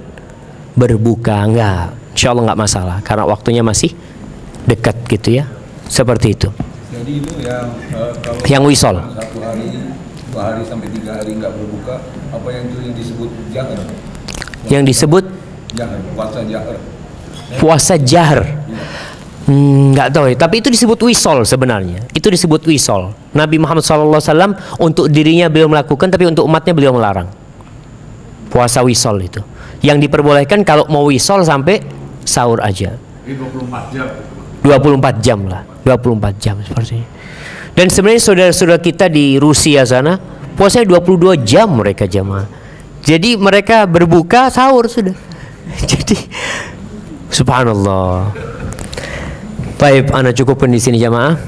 berbuka, enggak. Insya Allah enggak masalah karena waktunya masih dekat gitu ya. Seperti itu. Jadi itu kalau yang wisol. 1 hari, 2 hari sampai 3 hari enggak berbuka, apa yang itu yang disebut jahar? Yang disebut jahar, puasa jahar. Puasa jahar. Nggak tahu ya, tapi itu disebut wisol sebenarnya. Itu disebut wisol. Nabi Muhammad SAW untuk dirinya beliau melakukan, tapi untuk umatnya beliau melarang. Puasa wisol itu. Yang diperbolehkan kalau mau wisol sampai sahur aja. Ini 24 jam. 24 jam lah, 24 jam seperti ini. Dan sebenarnya saudara-saudara kita di Rusia sana puasanya 22 jam mereka jamaah. Jadi mereka berbuka sahur sudah. Jadi subhanallah. Baik, ana cukupkan di sini jamaah.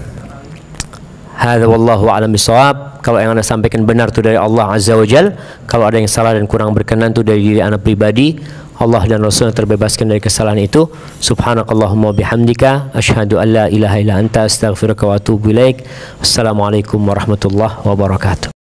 Hadza wallahu a'lam bishawab. Kalau yang ana sampaikan benar itu dari Allah Azza wa Jal. Kalau ada yang salah dan kurang berkenan itu dari diri ana pribadi. Allah dan Rasulnya terbebaskan dari kesalahan itu. Subhanakallahumma bihamdika asyhadu an la ilaha illa anta astaghfiruka wa atubu ilaik. Wassalamualaikum warahmatullahi wabarakatuh.